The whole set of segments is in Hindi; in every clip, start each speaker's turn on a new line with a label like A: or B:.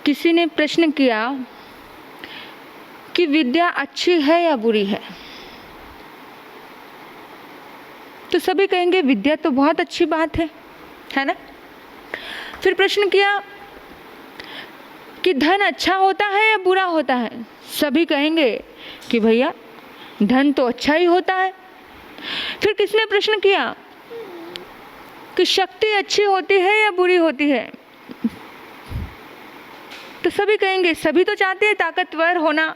A: किसी ने प्रश्न किया कि विद्या अच्छी है या बुरी है, तो सभी कहेंगे विद्या तो बहुत अच्छी बात है ना। फिर प्रश्न किया कि धन अच्छा होता है या बुरा होता है, सभी कहेंगे कि भैया धन तो अच्छा ही होता है। फिर किसने प्रश्न किया कि शक्ति अच्छी होती है या बुरी होती है, तो सभी कहेंगे सभी तो चाहते हैं ताकतवर होना,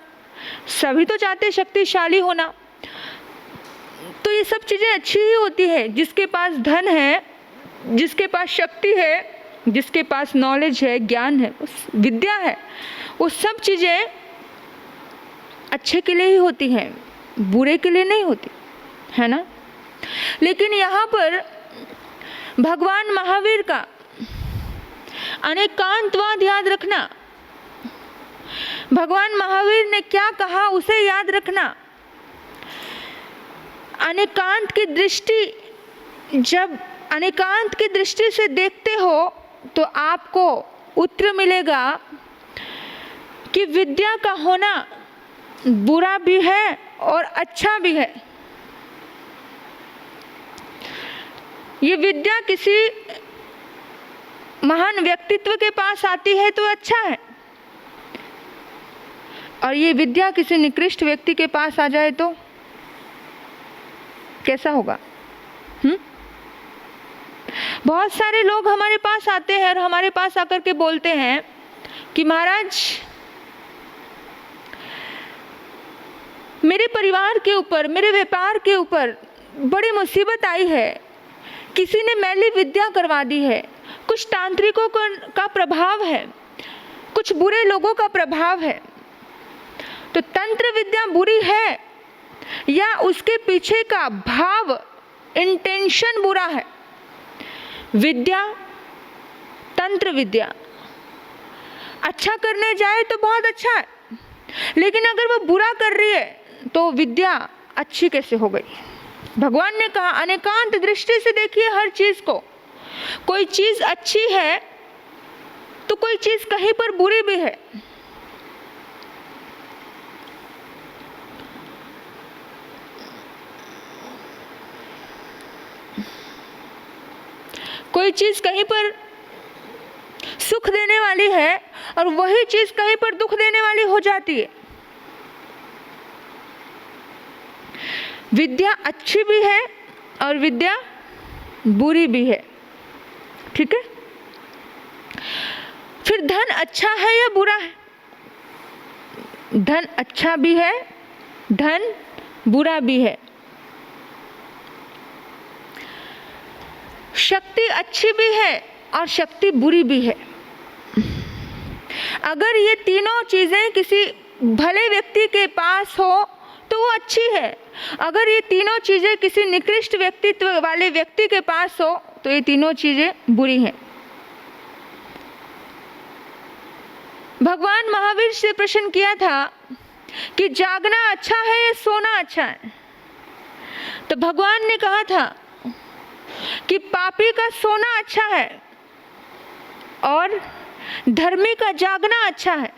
A: सभी तो चाहते हैं शक्तिशाली होना, तो ये सब चीज़ें अच्छी ही होती है। जिसके पास धन है, जिसके पास शक्ति है, जिसके पास नॉलेज है, ज्ञान है, विद्या है, वो सब चीज़ें अच्छे के लिए ही होती हैं, बुरे के लिए नहीं होती, है ना। लेकिन यहाँ पर भगवान महावीर का अनेकांतवाद याद रखना, भगवान महावीर ने क्या कहा उसे याद रखना। अनेकांत की दृष्टि, जब अनेकांत की दृष्टि से देखते हो तो आपको उत्तर मिलेगा कि विद्या का होना बुरा भी है और अच्छा भी है। ये विद्या किसी महान व्यक्तित्व के पास आती है तो अच्छा है, और ये विद्या किसी निकृष्ट व्यक्ति के पास आ जाए तो कैसा होगा? बहुत सारे लोग हमारे पास आते हैं और हमारे पास आकर के बोलते हैं कि महाराज मेरे परिवार के ऊपर, मेरे व्यापार के ऊपर बड़ी मुसीबत आई है, किसी ने मैली विद्या करवा दी है, कुछ तांत्रिकों का प्रभाव है, कुछ बुरे लोगों का प्रभाव है। तो तंत्र विद्या बुरी है या उसके पीछे का भाव, इंटेंशन बुरा है? विद्या, तंत्र विद्या अच्छा करने जाए तो बहुत अच्छा है, लेकिन अगर वो बुरा कर रही है तो विद्या अच्छी कैसे हो गई? भगवान ने कहा अनेकांत दृष्टि से देखिए हर चीज को। कोई चीज अच्छी है तो कोई चीज कहीं पर बुरी भी है। कोई चीज कहीं पर सुख देने वाली है और वही चीज कहीं पर दुख देने वाली हो जाती है। विद्या अच्छी भी है और विद्या बुरी भी है, ठीक है। फिर धन अच्छा है या बुरा है? धन अच्छा भी है, धन बुरा भी है। शक्ति अच्छी भी है और शक्ति बुरी भी है। अगर ये तीनों चीजें किसी भले व्यक्ति के पास हो तो वो अच्छी है, अगर ये तीनों चीजें किसी निकृष्ट व्यक्तित्व वाले व्यक्ति के पास हो तो ये तीनों चीजें बुरी हैं। भगवान महावीर से प्रश्न किया था कि जागना अच्छा है या सोना अच्छा है, तो भगवान ने कहा था कि पापी का सोना अच्छा है और धर्मी का जागना अच्छा है।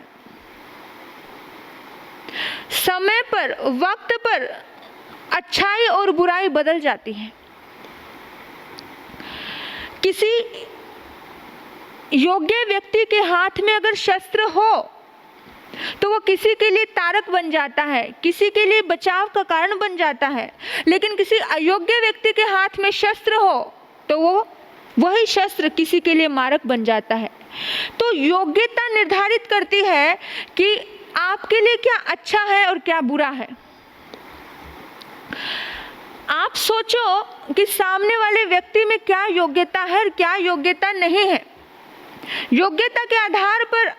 A: समय पर, वक्त पर अच्छाई और बुराई बदल जाती है। किसी योग्य व्यक्ति के हाथ में अगर शस्त्र हो तो वो किसी के लिए तारक बन जाता है, किसी के लिए बचाव का कारण बन जाता है। लेकिन किसी अयोग्य व्यक्ति के हाथ में शस्त्र हो तो वो वही शस्त्र किसी के लिए मारक बन जाता है। तो योग्यता निर्धारित करती है कि आपके लिए क्या अच्छा है और क्या बुरा है। आप सोचो कि सामने वाले व्यक्ति में क्या योग्यता है और क्या योग्यता नहीं है। योग्यता के आधार पर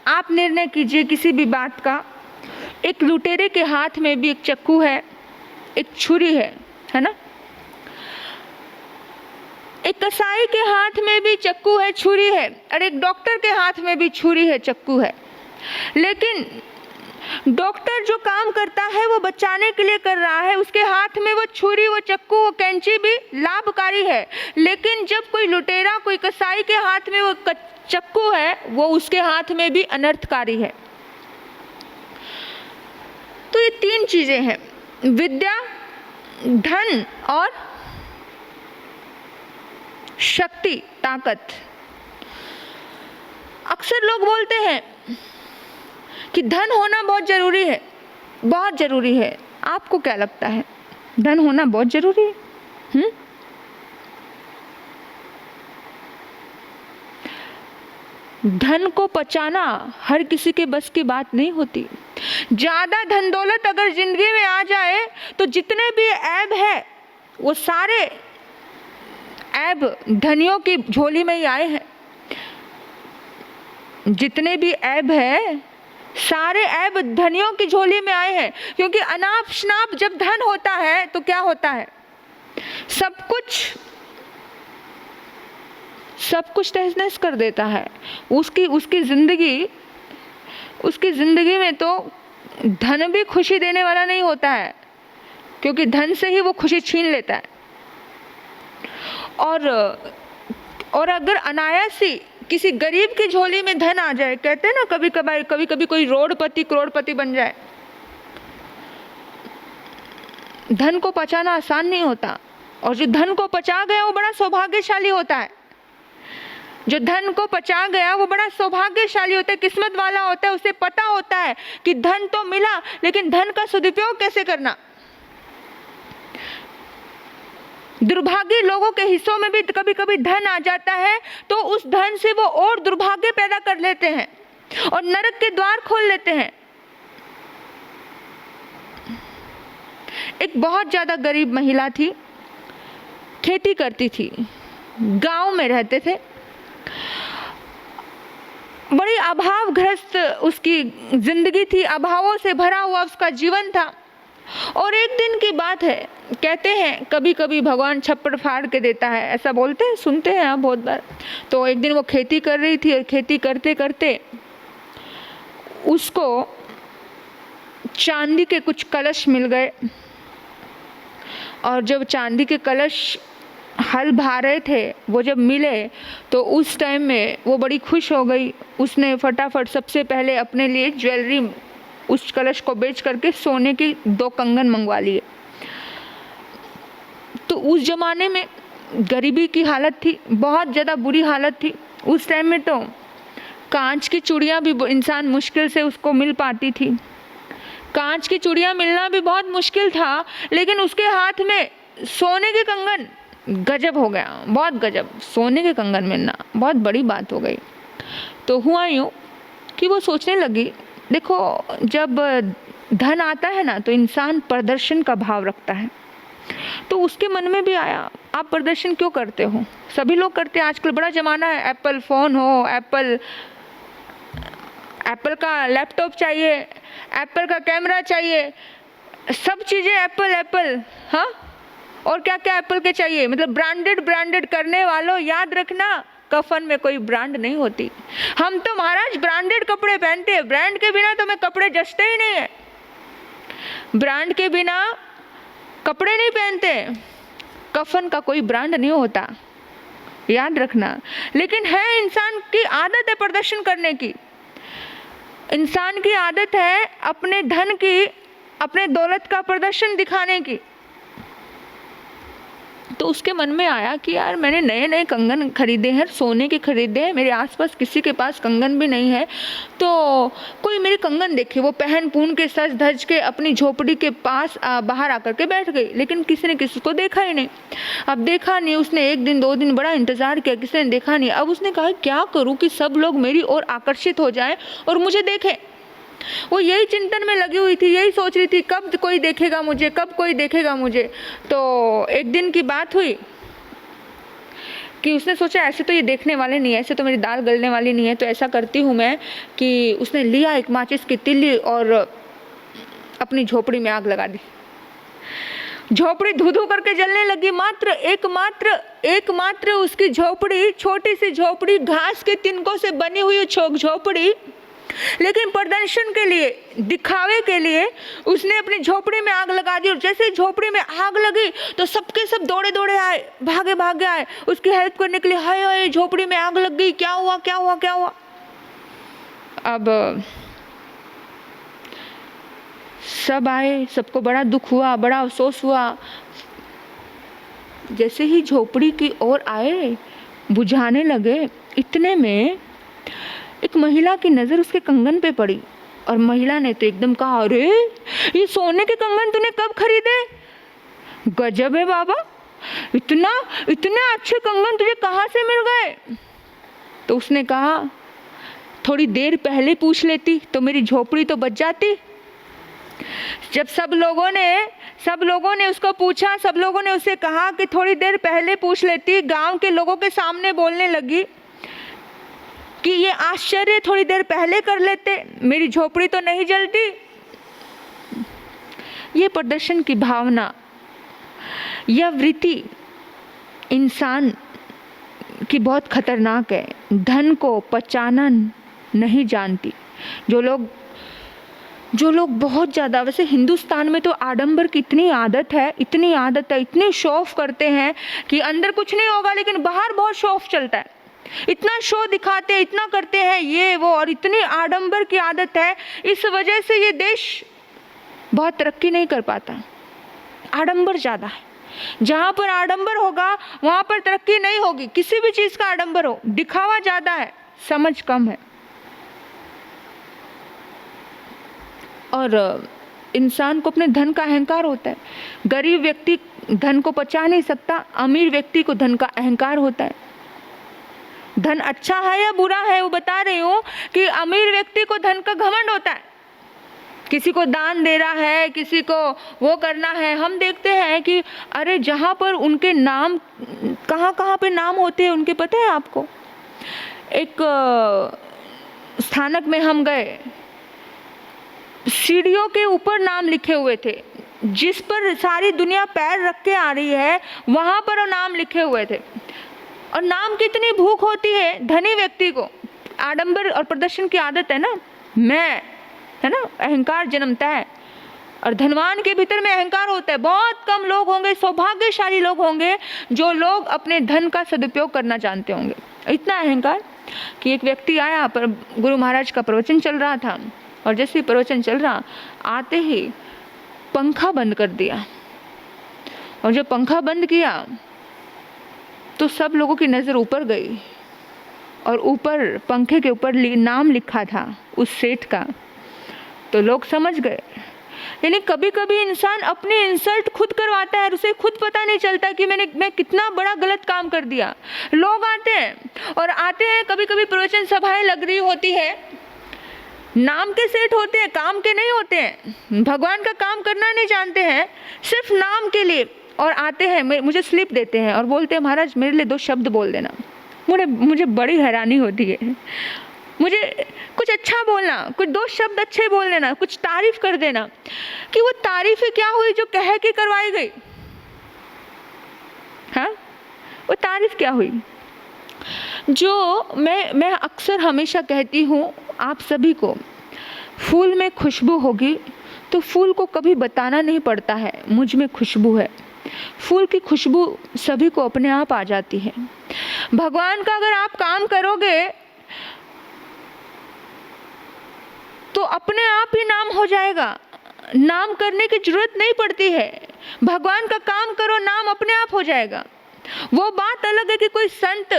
A: आप निर्णय कीजिए किसी भी बात का। एक लुटेरे के हाथ में भी एक चाकू है, एक छुरी है ना। एक कसाई के हाथ में भी चाकू है, छुरी है, और एक डॉक्टर के हाथ में भी छुरी है, चाकू है। लेकिन डॉक्टर जो काम करता है वो बचाने के लिए कर रहा है, उसके हाथ में वो छुरी, वो चाकू, वो कैंची भी लाभकारी है। लेकिन जब कोई लुटेरा, कोई कसाई के हाथ में वो चक्कू है वो उसके हाथ में भी अनर्थकारी है। तो ये 3 चीजें हैं, विद्या, धन और शक्ति, ताकत। अक्सर लोग बोलते हैं कि धन होना बहुत जरूरी है, बहुत जरूरी है। आपको क्या लगता है, धन होना बहुत जरूरी है? धन को पचाना हर किसी के बस की बात नहीं होती। ज्यादा धन दौलत अगर जिंदगी में आ जाए तो जितने भी ऐब है वो सारे ऐब धनियों की झोली में ही आए हैं। जितने भी ऐब है सारे ऐब धनियों की झोली में आए हैं, क्योंकि अनाप शनाप जब धन होता है तो क्या होता है, सब कुछ तहस नहस कर देता है। उसकी जिंदगी में तो धन भी खुशी देने वाला नहीं होता है, क्योंकि धन से ही वो खुशी छीन लेता है। और अगर अनायास ही किसी गरीब की झोली में धन आ जाए, कहते हैं ना कभी कभी कोई रोडपति करोड़पति बन जाए। धन को पचाना आसान नहीं होता, और जो धन को पचा गया वो बड़ा सौभाग्यशाली होता है। जो धन को पचा गया वो बड़ा सौभाग्यशाली होता है, किस्मत वाला होता है। उसे पता होता है कि धन तो मिला, लेकिन धन का सदुपयोग कैसे करना। दुर्भाग्य लोगों के हिस्सों में भी कभी कभी धन आ जाता है, तो उस धन से वो और दुर्भाग्य पैदा कर लेते हैं और नरक के द्वार खोल लेते हैं। एक बहुत ज्यादा गरीब महिला थी, खेती करती थी, गांव में रहते थे, बड़ी अभावग्रस्त उसकी जिंदगी थी, अभावों से भरा हुआ उसका जीवन था। और एक दिन की बात है, कहते हैं कभी कभी भगवान छप्पड़ फाड़ के देता है, ऐसा बोलते हैं, सुनते हैं आप बहुत बार। तो एक दिन वो खेती कर रही थी और खेती करते करते उसको चांदी के कुछ कलश मिल गए। और जब चांदी के कलश हल भा रहे थे, वो जब मिले तो उस टाइम में वो बड़ी खुश हो गई। उसने फटाफट सबसे पहले अपने लिए ज्वेलरी, उस कलश को बेच करके सोने की 2 कंगन मंगवा लिए। तो उस जमाने में गरीबी की हालत थी, बहुत ज़्यादा बुरी हालत थी। उस टाइम में तो कांच की चूड़ियाँ भी इंसान मुश्किल से उसको मिल पाती थी। कांच की चूड़ियाँ मिलना भी बहुत मुश्किल था, लेकिन उसके हाथ में सोने के कंगन, गजब हो गया, बहुत गजब। सोने के कंगन मिलना बहुत बड़ी बात हो गई। तो हुआ यूँ कि वो सोचने लगी, देखो जब धन आता है ना तो इंसान प्रदर्शन का भाव रखता है। तो उसके मन में भी आया, आप प्रदर्शन क्यों करते हो, सभी लोग करते हैं, आजकल बड़ा ज़माना है, एप्पल फ़ोन हो, एप्पल का लैपटॉप चाहिए, एप्पल का कैमरा चाहिए, सब चीज़ें एप्पल। हाँ, और क्या क्या एप्पल के चाहिए, मतलब ब्रांडेड करने वालों, याद रखना कफन में कोई ब्रांड नहीं होती। हम तो महाराज ब्रांडेड कपड़े पहनते हैं, ब्रांड के बिना तो हमें कपड़े जचते ही नहीं है। ब्रांड के बिना कपड़े नहीं पहनते, कफन का कोई ब्रांड नहीं होता, याद रखना। लेकिन है, इंसान की आदत है प्रदर्शन करने की, इंसान की आदत है अपने धन की, अपने दौलत का प्रदर्शन दिखाने की। तो उसके मन में आया कि यार मैंने नए नए कंगन खरीदे हैं, सोने के खरीदे हैं, मेरे आसपास किसी के पास कंगन भी नहीं है, तो कोई मेरे कंगन देखे, वो पहन पून के सज धज के अपनी झोपड़ी के पास बाहर आकर के बैठ गई। लेकिन किसी ने किसी को देखा ही नहीं। अब देखा नहीं, उसने 1 दिन 2 दिन बड़ा इंतज़ार किया, किसी ने देखा नहीं। अब उसने कहा क्या करूँ कि सब लोग मेरी ओर आकर्षित हो जाएं और मुझे देखें। वो यही चिंतन में लगी हुई थी, यही सोच रही थी कब कोई देखेगा मुझे, कब कोई देखेगा मुझे। तो एक दिन की बात हुई कि उसने सोचा ऐसे तो ये देखने वाले नहीं है, ऐसे तो मेरी दाल गलने वाली नहीं है, तो ऐसा करती हूँ मैं कि उसने लिया एक माचिस की तिल्ली और अपनी झोपड़ी में आग लगा दी। झोपड़ी धू धू करके जलने लगी। एकमात्र उसकी झोपड़ी, छोटी सी झोपड़ी, घास के तिनकों से बनी हुई झोपड़ी लेकिन प्रदर्शन के लिए, दिखावे के लिए उसने अपनी झोपड़ी में आग लगा दी। और जैसे ही झोपड़ी में आग लगी तो सबके सब दौड़े दौड़े आए, भागे भागे आए उसकी हेल्प करने के लिए। हाय हाय, झोपड़ी में आग लग गई, क्या हुआ क्या हुआ क्या हुआ। अब सब आए, सबको बड़ा दुख हुआ, बड़ा अफसोस हुआ। जैसे ही झोपड़ी की ओर आए, बुझाने लगे, इतने में एक महिला की नज़र उसके कंगन पे पड़ी। और महिला ने तो एकदम कहा, अरे ये सोने के कंगन तूने कब खरीदे? गजब है बाबा, इतने अच्छे कंगन तुझे कहाँ से मिल गए? तो उसने कहा, थोड़ी देर पहले पूछ लेती तो मेरी झोपड़ी तो बच जाती। जब सब लोगों ने उसको पूछा, सब लोगों ने उसे कहा कि थोड़ी देर पहले पूछ लेती, गांव के लोगों के सामने बोलने लगी कि ये आश्चर्य थोड़ी देर पहले कर लेते, मेरी झोपड़ी तो नहीं जलती। ये प्रदर्शन की भावना, यह वृत्ति इंसान की बहुत खतरनाक है। धन को पहचाना नहीं जानती। जो लोग बहुत ज़्यादा, वैसे हिंदुस्तान में तो आडंबर की इतनी आदत है, इतने शो ऑफ करते हैं कि अंदर कुछ नहीं होगा लेकिन बाहर बहुत शो ऑफ चलता है। इतना शो दिखाते हैं, इतना करते हैं ये वो, और इतनी आडंबर की आदत है। इस वजह से ये देश बहुत तरक्की नहीं कर पाता। आडंबर ज़्यादा है। जहाँ पर आडंबर होगा वहाँ पर तरक्की नहीं होगी। किसी भी चीज़ का आडंबर हो, दिखावा ज़्यादा है, समझ कम है। और इंसान को अपने धन का अहंकार होता है। गरीब व्यक्ति धन को पचा नहीं सकता, अमीर व्यक्ति को धन का अहंकार होता है। धन अच्छा है या बुरा है वो बता रही हूँ कि अमीर व्यक्ति को धन का घमंड होता है। किसी को दान दे रहा है, किसी को वो करना है। हम देखते हैं कि अरे जहाँ पर उनके नाम, कहाँ पे नाम होते हैं उनके, पता है आपको? एक स्थानक में हम गए, सीढ़ियों के ऊपर नाम लिखे हुए थे, जिस पर सारी दुनिया पैर रख के आ रही है वहाँ पर वो नाम लिखे हुए थे। और नाम की इतनी भूख होती है धनी व्यक्ति को। आडंबर और प्रदर्शन की आदत है ना, मैं, है ना, अहंकार जन्मता है। और धनवान के भीतर में अहंकार होता है। बहुत कम लोग होंगे, सौभाग्यशाली लोग होंगे जो लोग अपने धन का सदुपयोग करना जानते होंगे। इतना अहंकार कि एक व्यक्ति आया, पर गुरु महाराज का प्रवचन चल रहा था, और जैसे ही प्रवचन चल रहा, आते ही पंखा बंद कर दिया। और जब पंखा बंद किया तो सब लोगों की नज़र ऊपर गई, और ऊपर पंखे के ऊपर नाम लिखा था उस सेठ का। तो लोग समझ गए। यानी कभी कभी इंसान अपनी इंसल्ट खुद करवाता है, उसे खुद पता नहीं चलता कि मैं कितना बड़ा गलत काम कर दिया। लोग आते हैं, कभी कभी प्रवचन सभाएं लग रही होती है, नाम के सेठ होते हैं, काम के नहीं होते हैं, भगवान का काम करना नहीं जानते हैं, सिर्फ नाम के लिए। और आते हैं, मुझे स्लिप देते हैं और बोलते हैं, महाराज मेरे लिए 2 शब्द बोल देना। मुझे बड़ी हैरानी होती है। मुझे कुछ अच्छा बोलना, कुछ 2 शब्द अच्छे बोल देना, कुछ तारीफ कर देना। कि वो तारीफ ही क्या हुई जो कह के करवाई गई? हाँ, वो तारीफ क्या हुई? जो मैं अक्सर हमेशा कहती हूँ आप सभी को, फूल में खुशबू होगी तो फूल को कभी बताना नहीं पड़ता है मुझ में खुशबू है। फूल की खुशबू सभी को अपने आप आ जाती है। भगवान का अगर आप काम करोगे तो अपने आप ही नाम हो जाएगा। नाम करने की जरूरत नहीं पड़ती है। भगवान का काम करो, नाम अपने आप हो जाएगा। वो बात अलग है कि कोई संत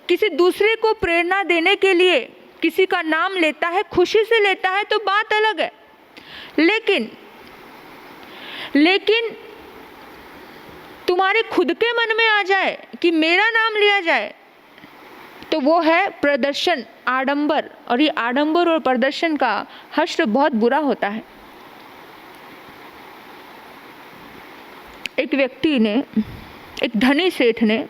A: किसी दूसरे को प्रेरणा देने के लिए किसी का नाम लेता है, खुशी से लेता है, तो बात अलग है। लेकिन तुम्हारे खुद के मन में आ जाए कि मेरा नाम लिया जाए, तो वो है प्रदर्शन, आडंबर। और ये आडंबर और प्रदर्शन का हश्र बहुत बुरा होता है। एक व्यक्ति ने, एक धनी सेठ ने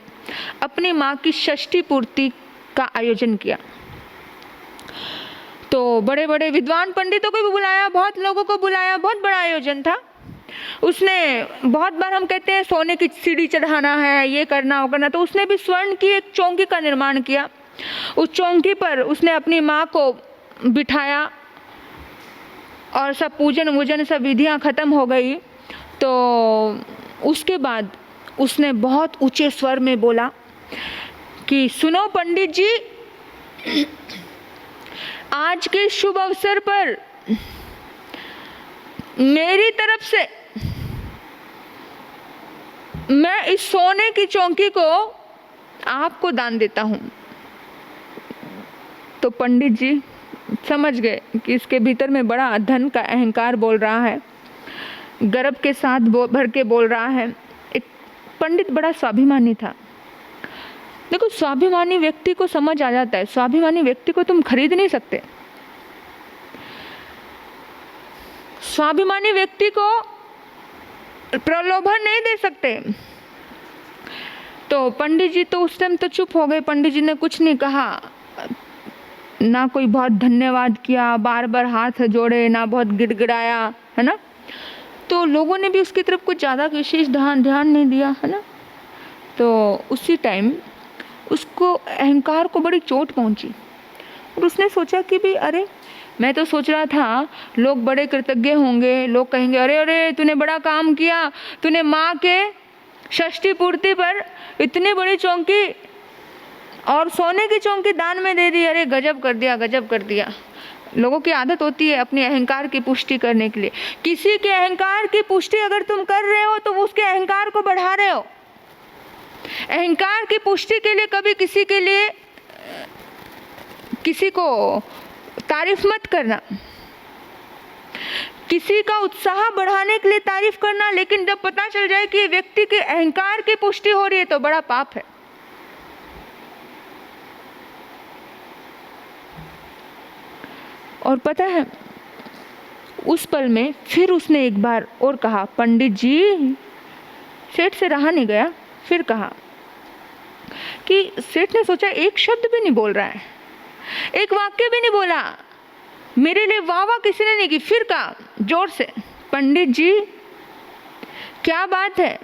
A: अपनी माँ की षष्ठी पूर्ति का आयोजन किया। तो बड़े बड़े विद्वान पंडितों को भी बुलाया, बहुत लोगों को बुलाया, बहुत बड़ा आयोजन था। उसने बहुत बार, हम कहते हैं सोने की सीढ़ी चढ़ाना है, ये करना वो करना, तो उसने भी स्वर्ण की एक चौकी का निर्माण किया। उस चौकी पर उसने अपनी माँ को बिठाया और सब पूजन वूजन सब विधियाँ ख़त्म हो गई, तो उसके बाद उसने बहुत ऊंचे स्वर में बोला कि सुनो पंडित जी, आज के शुभ अवसर पर मेरी तरफ से मैं इस सोने की चौकी को आपको दान देता हूँ। तो पंडित जी समझ गए कि इसके भीतर में बड़ा धन का अहंकार बोल रहा है, गर्व के साथ भर के बोल रहा है। एक पंडित बड़ा स्वाभिमानी था। देखो, स्वाभिमानी व्यक्ति को समझ आ जाता है, स्वाभिमानी व्यक्ति को तुम खरीद नहीं सकते। स्वाभिमानी व्यक्ति को प्रलोभन नहीं दे सकते। तो पंडित जी तो उस टाइम तो चुप हो गए। पंडित जी ने कुछ नहीं कहा, ना कोई बहुत धन्यवाद किया, बार बार हाथ जोड़े, ना बहुत गिड़गिड़ाया, है ना। तो लोगों ने भी उसकी तरफ कुछ ज़्यादा विशेष ध्यान नहीं दिया, है ना। तो उसी टाइम उसको अहंकार को बड़ी चोट पहुंची और उसने सोचा कि भी अरे, मैं तो सोच रहा था लोग बड़े कृतज्ञ होंगे, लोग कहेंगे अरे अरे तूने बड़ा काम किया, तूने माँ के षष्ठी पूर्ति पर इतनी बड़ी चौकी और सोने की चौकी दान में दे दी, अरे गजब कर दिया, गजब कर दिया। लोगों की आदत होती है अपने अहंकार की पुष्टि करने के लिए। किसी के अहंकार की पुष्टि अगर तुम कर रहे हो तो उसके अहंकार को बढ़ा रहे हो। अहंकार की पुष्टि के लिए कभी किसी के लिए किसी को तारीफ मत करना, किसी का उत्साह बढ़ाने के लिए तारीफ करना, लेकिन जब पता चल जाए कि व्यक्ति के अहंकार की पुष्टि हो रही है तो बड़ा पाप है। और पता है, उस पल में फिर उसने एक बार और कहा, पंडित जी, सेठ से रहा नहीं गया। फिर कहा कि सेठ ने सोचा एक शब्द भी नहीं बोल रहा है, एक वाक्य भी नहीं बोला, मेरे लिए वाह वाह किसी ने नहीं की। फिर कहा जोर से, पंडित जी क्या बात है,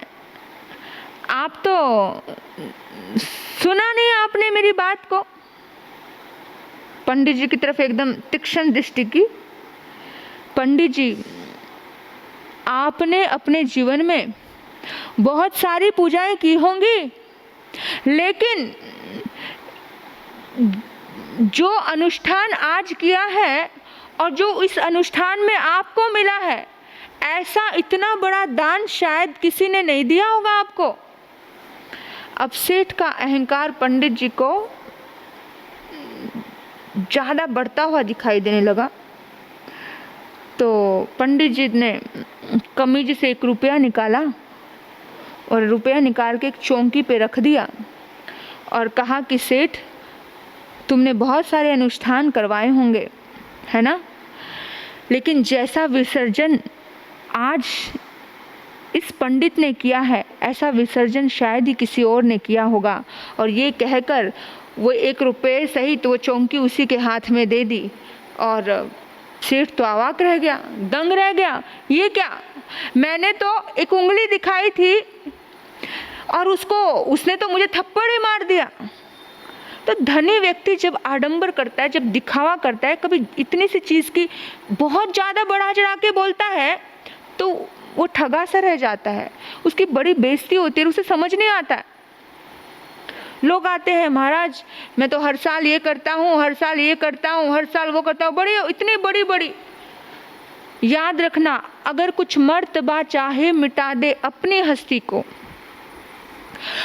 A: आप तो सुना नहीं आपने मेरी बात को। पंडित जी की तरफ एकदम तीक्ष्ण दृष्टि की। पंडित जी, आपने अपने जीवन में बहुत सारी पूजाएं की होंगी, लेकिन जो अनुष्ठान आज किया है और जो इस अनुष्ठान में आपको मिला है, ऐसा इतना बड़ा दान शायद किसी ने नहीं दिया होगा आपको। अब सेठ का अहंकार पंडित जी को ज़्यादा बढ़ता हुआ दिखाई देने लगा। तो पंडित जी ने कमीज से 1 रुपया निकाला और रुपया निकाल के एक चौकी पे रख दिया और कहा कि सेठ, तुमने बहुत सारे अनुष्ठान करवाए होंगे, है ना, लेकिन जैसा विसर्जन आज इस पंडित ने किया है, ऐसा विसर्जन शायद ही किसी और ने किया होगा। और ये कहकर वो 1 रुपये सहित वो चौकी उसी के हाथ में दे दी। और सेठ तो अवाक रह गया, दंग रह गया। ये क्या, मैंने तो एक उंगली दिखाई थी और उसने तो मुझे थप्पड़ ही मार दिया। तो धनी व्यक्ति जब आडंबर करता है, जब दिखावा करता है, कभी इतनी सी चीज़ की बहुत ज़्यादा बढ़ा चढ़ा के बोलता है, तो वो ठगा सा रह जाता है, उसकी बड़ी बेइज्जती होती है, उसे समझ नहीं आता। लोग आते हैं, महाराज मैं तो हर साल ये करता हूँ, हर साल ये करता हूँ, हर साल वो करता हूँ, बड़ी इतनी बड़ी बड़ी। याद रखना, अगर कुछ मर्तबा चाहे मिटा दे अपनी हस्ती को,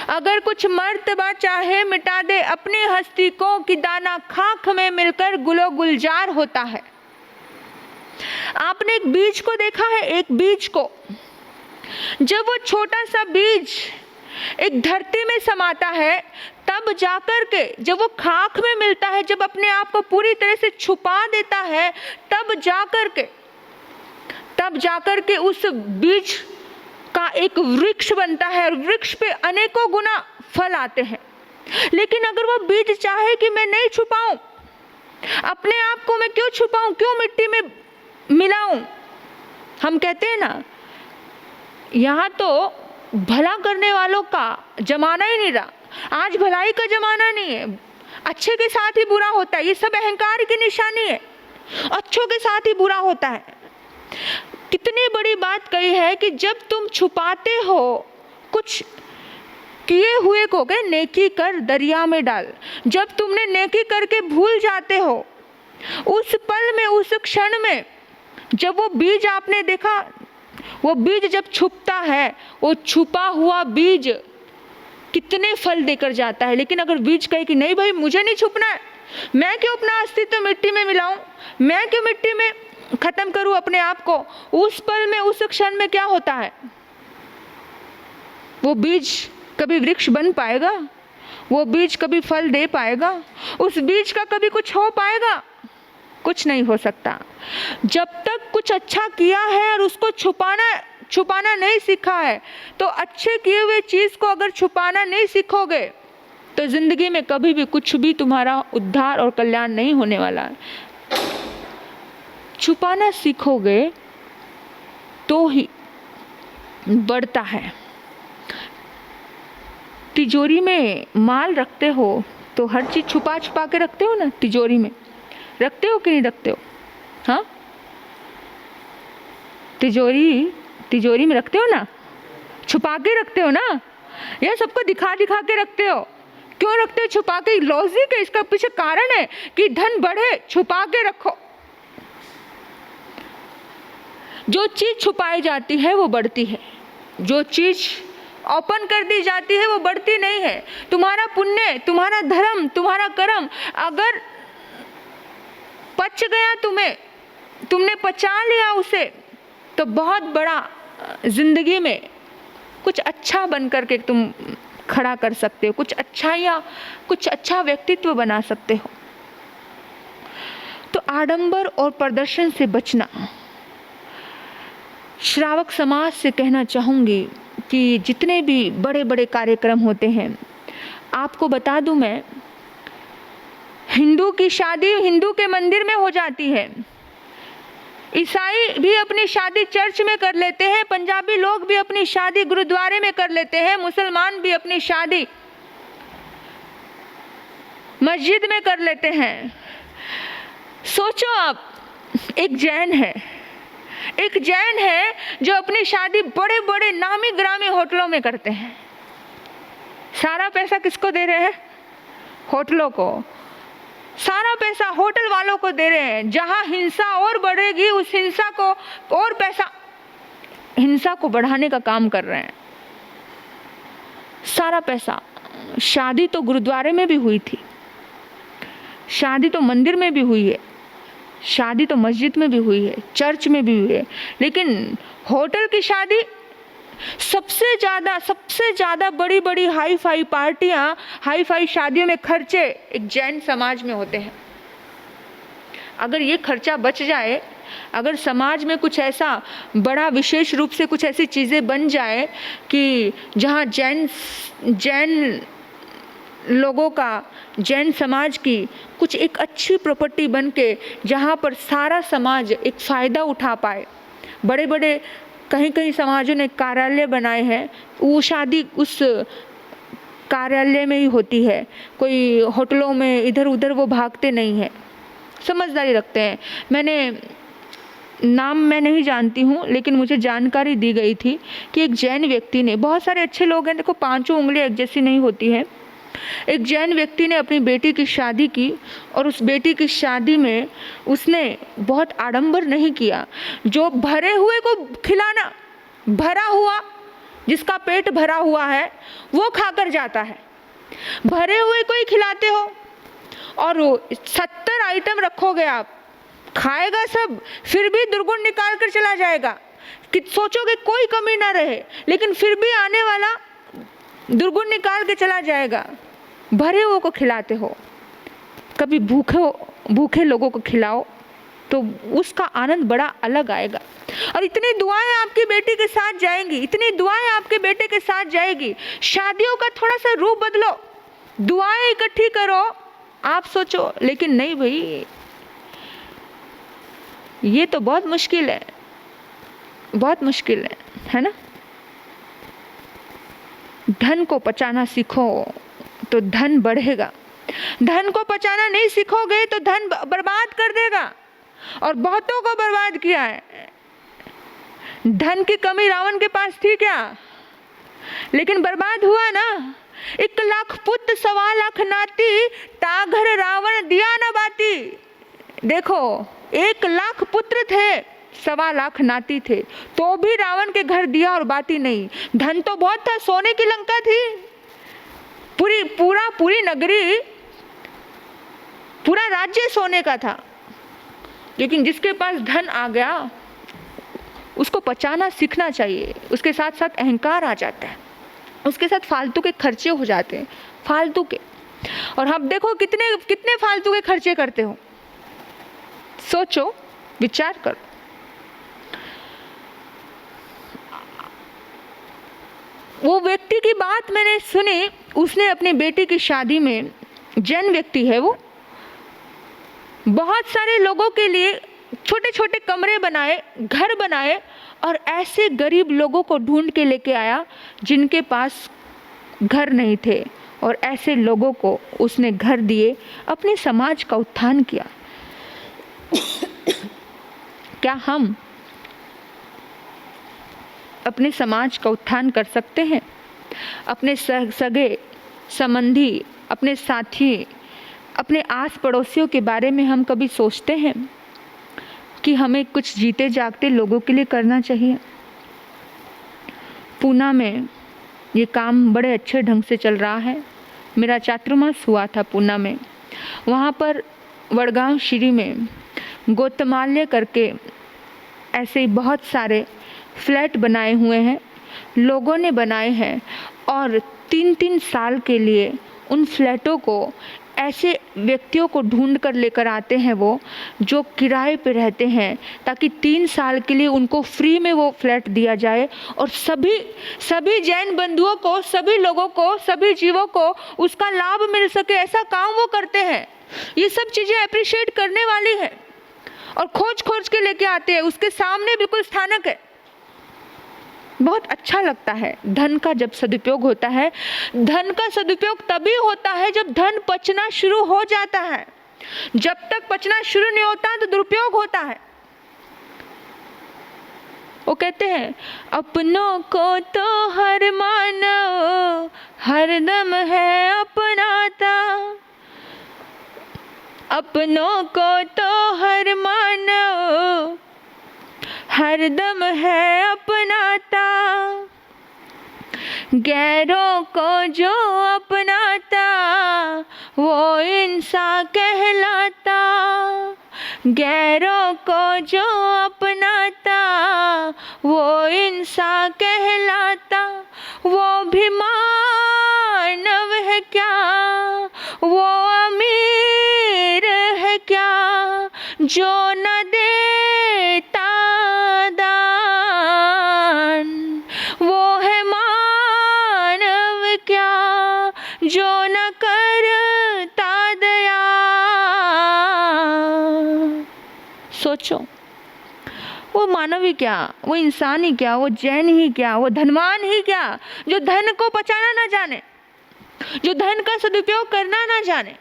A: अगर कुछ मर्तबा चाहे मिटा दे अपनी हस्ती को, कि दाना खाक में मिलकर गुलो गुलजार होता है। आपने एक बीज को देखा है, एक बीज को जब वो छोटा सा बीज एक धरती में समाता है, तब जाकर के जब वो खाक में मिलता है, जब अपने आप को पूरी तरह से छुपा देता है, तब जाकर के उस बीज का एक वृक्ष बनता है और वृक्ष पे अनेकों गुना फल आते हैं। लेकिन अगर वो बीज चाहे कि मैं नहीं छुपाऊं, अपने आप को मैं क्यों छुपाऊं, क्यों मिट्टी में मिलाऊं। हम कहते हैं ना, यहाँ तो भला करने वालों का जमाना ही नहीं रहा। आज भलाई का जमाना नहीं है, अच्छे के साथ ही बुरा होता है। ये सब अहंकार की निशानी है। अच्छों के साथ ही बुरा होता है। कितनी बड़ी बात कही है कि जब तुम छुपाते हो कुछ किए हुए को, के नेकी कर दरिया में डाल। जब तुमने नेकी करके भूल जाते हो, उस पल में, उस क्षण में, जब वो बीज आपने देखा, वो बीज जब छुपता है, वो छुपा हुआ बीज कितने फल देकर जाता है। लेकिन अगर बीज कहे कि नहीं भाई मुझे नहीं छुपना है, मैं क्यों अपना अस्तित्व मिट्टी में मिलाऊं, मैं क्यों मिट्टी में खत्म करूं अपने आप को, उस पल में, उस क्षण में क्या होता है? वो बीज कभी वृक्ष बन पाएगा? वो बीज कभी फल दे पाएगा? उस बीज का कभी कुछ हो पाएगा? कुछ नहीं हो सकता। जब तक कुछ अच्छा किया है और उसको छुपाना नहीं सीखा है, तो अच्छे किए हुए चीज को अगर छुपाना नहीं सीखोगे तो जिंदगी में कभी भी कुछ भी तुम्हारा उद्धार और कल्याण नहीं होने वाला है। छुपाना सीखोगे तो ही बढ़ता है। तिजोरी में माल रखते हो तो हर चीज छुपा छुपा के रखते हो ना, तिजोरी में रखते हो कि नहीं रखते हो? हाँ, तिजोरी में रखते हो ना, छुपा के रखते हो ना, या सबको दिखा दिखा के रखते हो? क्यों रखते हो छुपा के? लॉजिक है, इसका पीछे कारण है कि धन बढ़े, छुपा के रखो। जो चीज छुपाई जाती है वो बढ़ती है, जो चीज ओपन कर दी जाती है वो बढ़ती नहीं है। तुम्हारा पुण्य, तुम्हारा धर्म, तुम्हारा कर्म अगर पच गया, तुमने पचा लिया उसे, तो बहुत बड़ा जिंदगी में कुछ अच्छा बन करके तुम खड़ा कर सकते हो, कुछ अच्छा व्यक्तित्व बना सकते हो। तो आडंबर और प्रदर्शन से बचना। श्रावक समाज से कहना चाहूँगी कि जितने भी बड़े बड़े कार्यक्रम होते हैं, आपको बता दूं मैं, हिंदू की शादी हिंदू के मंदिर में हो जाती है, ईसाई भी अपनी शादी चर्च में कर लेते हैं, पंजाबी लोग भी अपनी शादी गुरुद्वारे में कर लेते हैं, मुसलमान भी अपनी शादी मस्जिद में कर लेते हैं। सोचो आप, एक जैन है जो अपनी शादी बड़े बड़े नामी ग्रामी होटलों में करते हैं। सारा पैसा किसको दे रहे हैं? होटलों को। सारा पैसा होटल वालों को दे रहे हैं। जहां हिंसा और बढ़ेगी, उस हिंसा को और पैसा, हिंसा को बढ़ाने का काम कर रहे हैं। सारा पैसा। शादी तो गुरुद्वारे में भी हुई थी, शादी तो मंदिर में भी हुई है, शादी तो मस्जिद में भी हुई है, चर्च में भी हुई है, लेकिन होटल की शादी सबसे ज़्यादा बड़ी बड़ी हाई फाई पार्टियां, हाई फाई शादियों में खर्चे एक जैन समाज में होते हैं। अगर ये खर्चा बच जाए, अगर समाज में कुछ ऐसा बड़ा विशेष रूप से कुछ ऐसी चीज़ें बन जाए कि जहाँ जैन लोगों का, जैन समाज की कुछ एक अच्छी प्रॉपर्टी बन के जहाँ पर सारा समाज एक फ़ायदा उठा पाए। बड़े बड़े कहीं समाजों ने कार्यालय बनाए हैं, वो शादी उस कार्यालय में ही होती है, कोई होटलों में इधर उधर वो भागते नहीं हैं, समझदारी रखते हैं। नाम मैं नहीं जानती हूँ, लेकिन मुझे जानकारी दी गई थी कि एक जैन व्यक्ति ने, बहुत सारे अच्छे लोग हैं, देखो पांचों उंगलियां एक जैसी नहीं होती है, एक जैन व्यक्ति ने अपनी बेटी की शादी की और उस बेटी की शादी में उसने बहुत आडंबर नहीं किया। जो भरे हुए को खिलाना, भरा हुआ, जिसका पेट भरा हुआ है वो खाकर जाता है, भरे हुए को ही खिलाते हो। और 70 आइटम रखोगे आप, खाएगा सब, फिर भी दुर्गुण निकाल कर चला जाएगा कि सोचोगे कोई कमी ना रहे, लेकिन फिर भी आने वाला दुर्गुण निकाल के चला जाएगा। भरे हुए को खिलाते हो, कभी भूखे लोगों को खिलाओ तो उसका आनंद बड़ा अलग आएगा। और इतनी दुआएं आपकी बेटी के साथ जाएंगी, इतनी दुआएं आपके बेटे के साथ जाएगी। शादियों का थोड़ा सा रूप बदलो, दुआएं इकट्ठी करो, आप सोचो, लेकिन नहीं भाई, ये तो बहुत मुश्किल है, बहुत मुश्किल है ना। धन को पचाना सीखो तो धन बढ़ेगा। धन को पचाना नहीं सीखोगे तो धन बर्बाद कर देगा। और बहुतों को बर्बाद किया है। धन की कमी रावण के पास थी क्या? लेकिन बर्बाद हुआ ना। 1,00,000 पुत्र 1,25,00,000 नाती, ताघर रावण दिया न बाती। देखो 1,00,000 पुत्र थे, 1,25,00,000 नाती थे, तो भी रावण के घर दिया और बाती नहीं। धन तो बहुत था, सोने की लंका थी, पूरी नगरी, पूरा राज्य सोने का था। लेकिन जिसके पास धन आ गया उसको पचाना सीखना चाहिए। उसके साथ साथ अहंकार आ जाता है, उसके साथ फालतू के खर्चे हो जाते हैं, फालतू के। और अब देखो कितने कितने फालतू के खर्चे करते हो। सोचो, विचार करो। वो व्यक्ति की बात मैंने सुनी, उसने अपनी बेटी की शादी में, जैन व्यक्ति है वो, बहुत सारे लोगों के लिए छोटे छोटे कमरे बनाए, घर बनाए, और ऐसे गरीब लोगों को ढूंढ के लेके आया जिनके पास घर नहीं थे, और ऐसे लोगों को उसने घर दिए, अपने समाज का उत्थान किया। क्या हम अपने समाज का उत्थान कर सकते हैं? अपने सगे संबंधी, अपने साथी, अपने आस पड़ोसियों के बारे में हम कभी सोचते हैं कि हमें कुछ जीते जागते लोगों के लिए करना चाहिए? पूना में ये काम बड़े अच्छे ढंग से चल रहा है। मेरा चातुर्मास हुआ था पूना में। वहाँ पर वडगांव श्री में गौतमालय करके ऐसे बहुत सारे फ्लैट बनाए हुए हैं, लोगों ने बनाए हैं, और 3-3 साल के लिए उन फ्लैटों को ऐसे व्यक्तियों को ढूंढ कर लेकर आते हैं वो, जो किराए पे रहते हैं, ताकि 3 साल के लिए उनको फ्री में वो फ्लैट दिया जाए, और सभी जैन बंधुओं को, सभी लोगों को, सभी जीवों को उसका लाभ मिल सके, ऐसा काम वो करते हैं। ये सब चीज़ें अप्रिशिएट करने वाली है, और खोज खोज के लेके आते हैं। उसके सामने बिल्कुल स्थानक है, बहुत अच्छा लगता है। धन का जब सदुपयोग होता है, धन का सदुपयोग तभी होता है जब धन पचना शुरू हो जाता है। जब तक पचना शुरू नहीं होता तो दुरुपयोग होता है। वो कहते हैं, अपनों को तो हर मानव हरदम है अपनाता, अपनों को तो हर मानव हरदम है अपनाता, गैरों को जो अपनाता वो इंसान कहलाता, गैरों को जो अपनाता वो इंसान कहलाता। वो भी मानव है क्या, वो अमीर है क्या, जो न देता दान, वो है मानव क्या, जो न करता दया। सोचो, वो मानव ही क्या, वो इंसान ही क्या, वो जैन ही क्या, वो धनवान ही क्या, जो धन को बचाना ना जाने, जो धन का सदुपयोग करना ना जाने।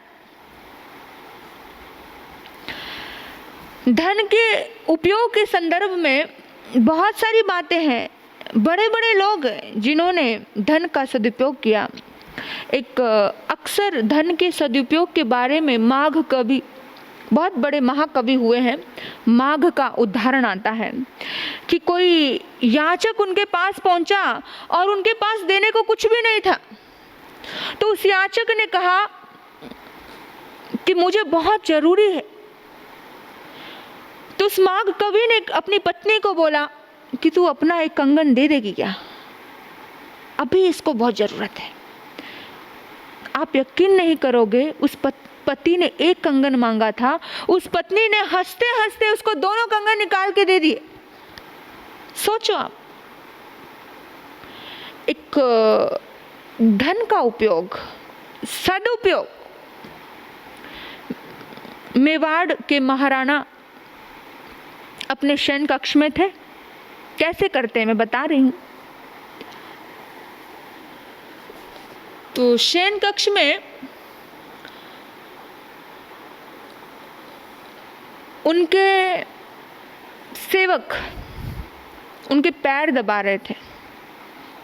A: धन के उपयोग के संदर्भ में बहुत सारी बातें हैं। बड़े बड़े लोग जिन्होंने धन का सदुपयोग किया, एक अक्सर धन के सदुपयोग के बारे में माघ कवि, बहुत बड़े महाकवि हुए हैं, माघ का उदाहरण आता है कि कोई याचक उनके पास पहुंचा और उनके पास देने को कुछ भी नहीं था। तो उस याचक ने कहा कि मुझे बहुत जरूरी है। तो उस माघ कवि ने अपनी पत्नी को बोला कि तू अपना एक कंगन दे देगी क्या, अभी इसको बहुत जरूरत है। आप यकीन नहीं करोगे, उस पति ने एक कंगन मांगा था, उस पत्नी ने हंसते हंसते उसको दोनों कंगन निकाल के दे दिए। सोचो आप, एक धन का उपयोग, सदुपयोग। मेवाड़ के महाराणा अपने शयन कक्ष में थे, कैसे करते हैं मैं बता रही हूँ। तो शयन कक्ष में उनके सेवक उनके पैर दबा रहे थे।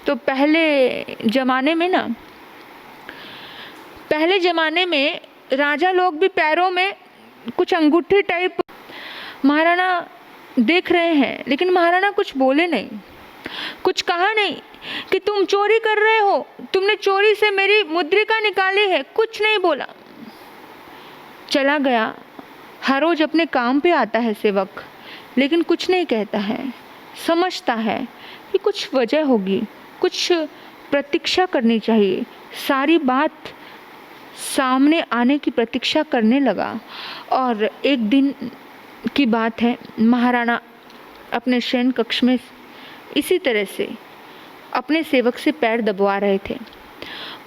A: तो पहले ज़माने में राजा लोग भी पैरों में कुछ अंगूठी टाइप, महाराणा देख रहे हैं, लेकिन महाराणा कुछ बोले नहीं, कुछ कहा नहीं कि तुम चोरी कर रहे हो, तुमने चोरी से मेरी मुद्रिका निकाली है, कुछ नहीं बोला, चला गया। हर रोज अपने काम पे आता है सेवक, लेकिन कुछ नहीं कहता है, समझता है कि कुछ वजह होगी, कुछ प्रतीक्षा करनी चाहिए। सारी बात सामने आने की प्रतीक्षा करने लगा। और एक दिन की बात है, महाराणा अपने शयन कक्ष में इसी तरह से अपने सेवक से पैर दबवा रहे थे।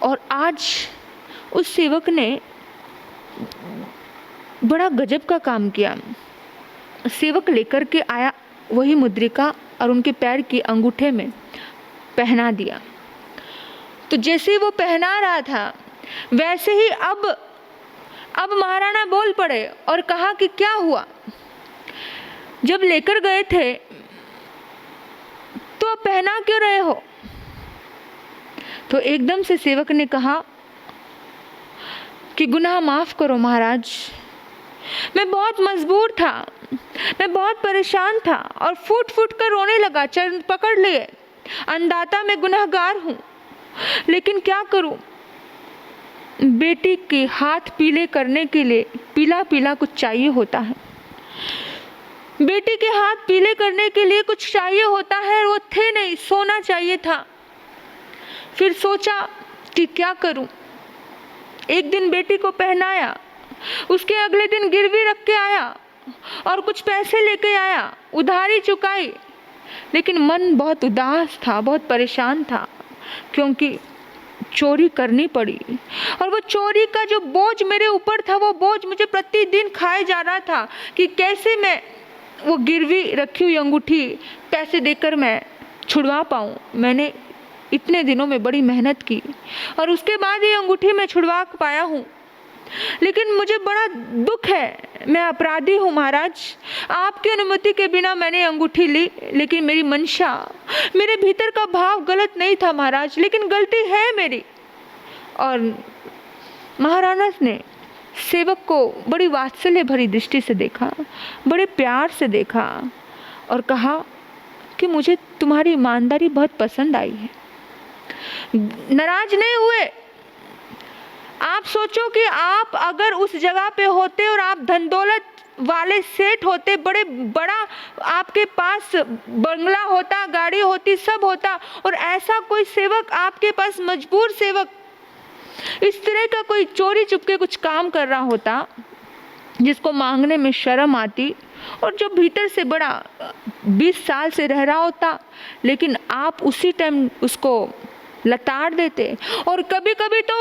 A: और आज उस सेवक ने बड़ा गजब का काम किया। सेवक लेकर के आया वही मुद्रिका और उनके पैर की अंगूठे में पहना दिया। तो जैसे ही वो पहना रहा था, वैसे ही अब महाराणा बोल पड़े और कहा कि क्या हुआ, जब लेकर गए थे तो अब पहना क्यों रहे हो? तो एकदम से सेवक ने कहा कि गुनाह माफ करो महाराज, मैं बहुत मजबूर था, मैं बहुत परेशान था और फूट फूट कर रोने लगा, चरण पकड़ लिए, अंधाता मैं गुनहगार हूँ, लेकिन क्या करूँ, बेटी के हाथ पीले करने के लिए पीला पीला कुछ चाहिए होता है, बेटी के हाथ पीले करने के लिए कुछ चाहिए होता है, वो थे नहीं, सोना चाहिए था। फिर सोचा कि क्या करूं। एक दिन बेटी को पहनाया, उसके अगले दिन गिरवी रख के आया और कुछ पैसे लेके आया, उधारी चुकाई, लेकिन मन बहुत उदास था, बहुत परेशान था, क्योंकि चोरी करनी पड़ी। और वो चोरी का जो बोझ मेरे ऊपर था, वो बोझ मुझे प्रतिदिन खाए जा रहा था कि कैसे मैं वो गिरवी रखी हुई अंगूठी पैसे देकर मैं छुड़वा पाऊँ। मैंने इतने दिनों में बड़ी मेहनत की और उसके बाद ये अंगूठी मैं छुड़वा पाया हूँ, लेकिन मुझे बड़ा दुख है, मैं अपराधी हूँ महाराज, आपकी अनुमति के बिना मैंने अंगूठी ली, लेकिन मेरी मंशा, मेरे भीतर का भाव गलत नहीं था महाराज, लेकिन गलती है मेरी। और महाराणा ने सेवक को बड़ी वात्सल्य भरी दृष्टि से देखा, बड़े प्यार से देखा और कहा कि मुझे तुम्हारी ईमानदारी बहुत पसंद आई है। नाराज नहीं हुए। आप सोचो कि आप अगर उस जगह पे होते और आप धन दौलत वाले सेठ होते, बड़ा आपके पास बंगला होता, गाड़ी होती, सब होता, और ऐसा कोई सेवक आपके पास, मजबूर सेवक, इस तरह का कोई चोरी चुपके कुछ काम कर रहा होता, जिसको मांगने में शर्म आती और जो भीतर से बड़ा 20 साल से रह रहा होता, लेकिन आप उसी टाइम उसको लताड़ देते और कभी कभी तो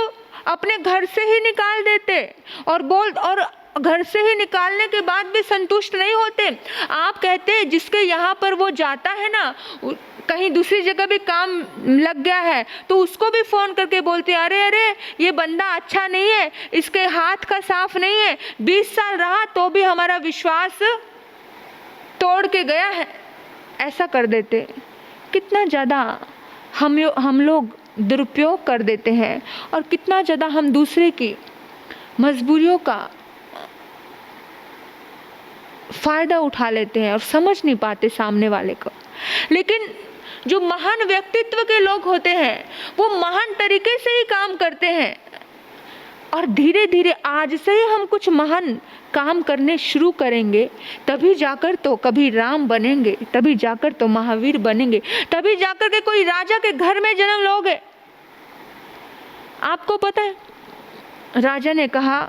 A: अपने घर से ही निकाल देते और घर से ही निकालने के बाद भी संतुष्ट नहीं होते। आप कहते जिसके यहाँ पर वो जाता है ना, कहीं दूसरी जगह भी काम लग गया है, तो उसको भी फ़ोन करके बोलते अरे ये बंदा अच्छा नहीं है, इसके हाथ का साफ नहीं है, 20 साल रहा तो भी हमारा विश्वास तोड़ के गया है, ऐसा कर देते। कितना ज़्यादा हम लोग दुरुपयोग कर देते हैं और कितना ज़्यादा हम दूसरे की मजबूरियों का फ़ायदा उठा लेते हैं और समझ नहीं पाते सामने वाले को। लेकिन जो महान व्यक्तित्व के लोग होते हैं, वो महान तरीके से ही काम करते हैं और धीरे धीरे आज से ही हम कुछ महान काम करने शुरू करेंगे, तभी जाकर तो कभी राम बनेंगे, तभी जाकर तो महावीर बनेंगे, तभी जाकर के कोई राजा के घर में जन्म लोगे। आपको पता है, राजा ने कहा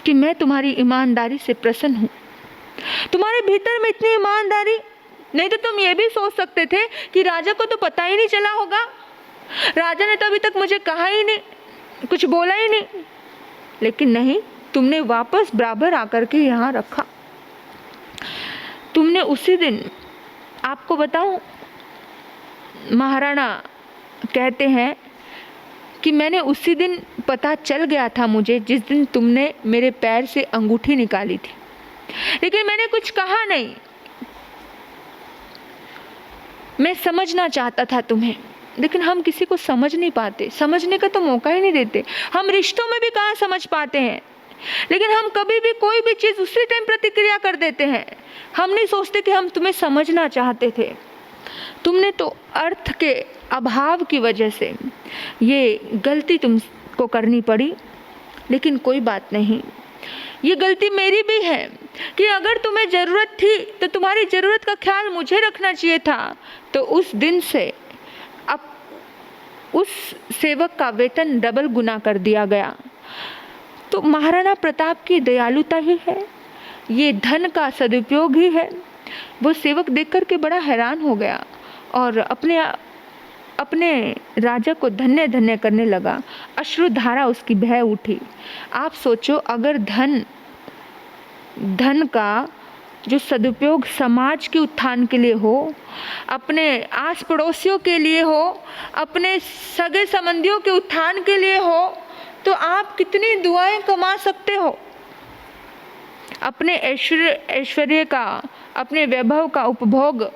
A: कि मैं तुम्हारी ईमानदारी से प्रसन्न हूँ, तुम्हारे भीतर में इतनी ईमानदारी, नहीं तो तुम ये भी सोच सकते थे कि राजा को तो पता ही नहीं चला होगा, राजा ने तो अभी तक मुझे कहा ही नहीं, कुछ बोला ही नहीं, लेकिन नहीं, तुमने वापस बराबर आकर के यहाँ रखा। तुमने उसी दिन, आपको बताऊं, महाराणा कहते हैं कि मैंने उसी दिन पता चल गया था मुझे, जिस दिन तुमने मेरे पैर से अंगूठी निकाली थी, लेकिन मैंने कुछ कहा नहीं। मैं समझना चाहता था तुम्हें, लेकिन हम किसी को समझ नहीं पाते, समझने का तो मौका ही नहीं देते। हम रिश्तों में भी कहाँ समझ पाते हैं, लेकिन हम कभी भी कोई भी चीज़ उसी टाइम प्रतिक्रिया कर देते हैं। हम नहीं सोचते कि हम तुम्हें समझना चाहते थे, तुमने तो अर्थ के अभाव की वजह से ये गलती तुमको करनी पड़ी। लेकिन कोई बात नहीं, ये गलती मेरी भी है कि अगर तुम्हें ज़रूरत थी तो तुम्हारी ज़रूरत का ख्याल मुझे रखना चाहिए था। तो उस दिन से अब उस सेवक का वेतन डबल गुना कर दिया गया। तो महाराणा प्रताप की दयालुता ही है, ये धन का सदुपयोग ही है। वो सेवक देख कर के बड़ा हैरान हो गया और अपने राजा को धन्य धन्य करने लगा। अश्रुधारा उसकी बह उठी। आप सोचो, अगर धन का जो सदुपयोग समाज के उत्थान के लिए हो, अपने आस पड़ोसियों के लिए हो, अपने सगे संबंधियों के उत्थान के लिए हो, तो आप कितनी दुआएं कमा सकते हो। अपने ऐश्वर्य का, अपने वैभव का उपभोग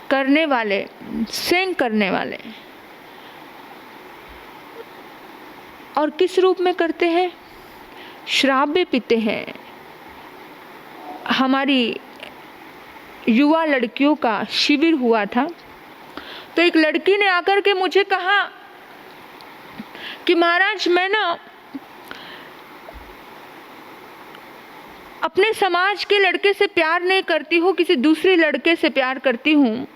A: करने वाले, स्वयं करने वाले, और किस रूप में करते हैं? शराब भी पीते हैं। हमारी युवा लड़कियों का शिविर हुआ था, तो एक लड़की ने आकर के मुझे कहा कि महाराज, मैं ना अपने समाज के लड़के से प्यार नहीं करती हूँ, किसी दूसरे लड़के से प्यार करती हूँ,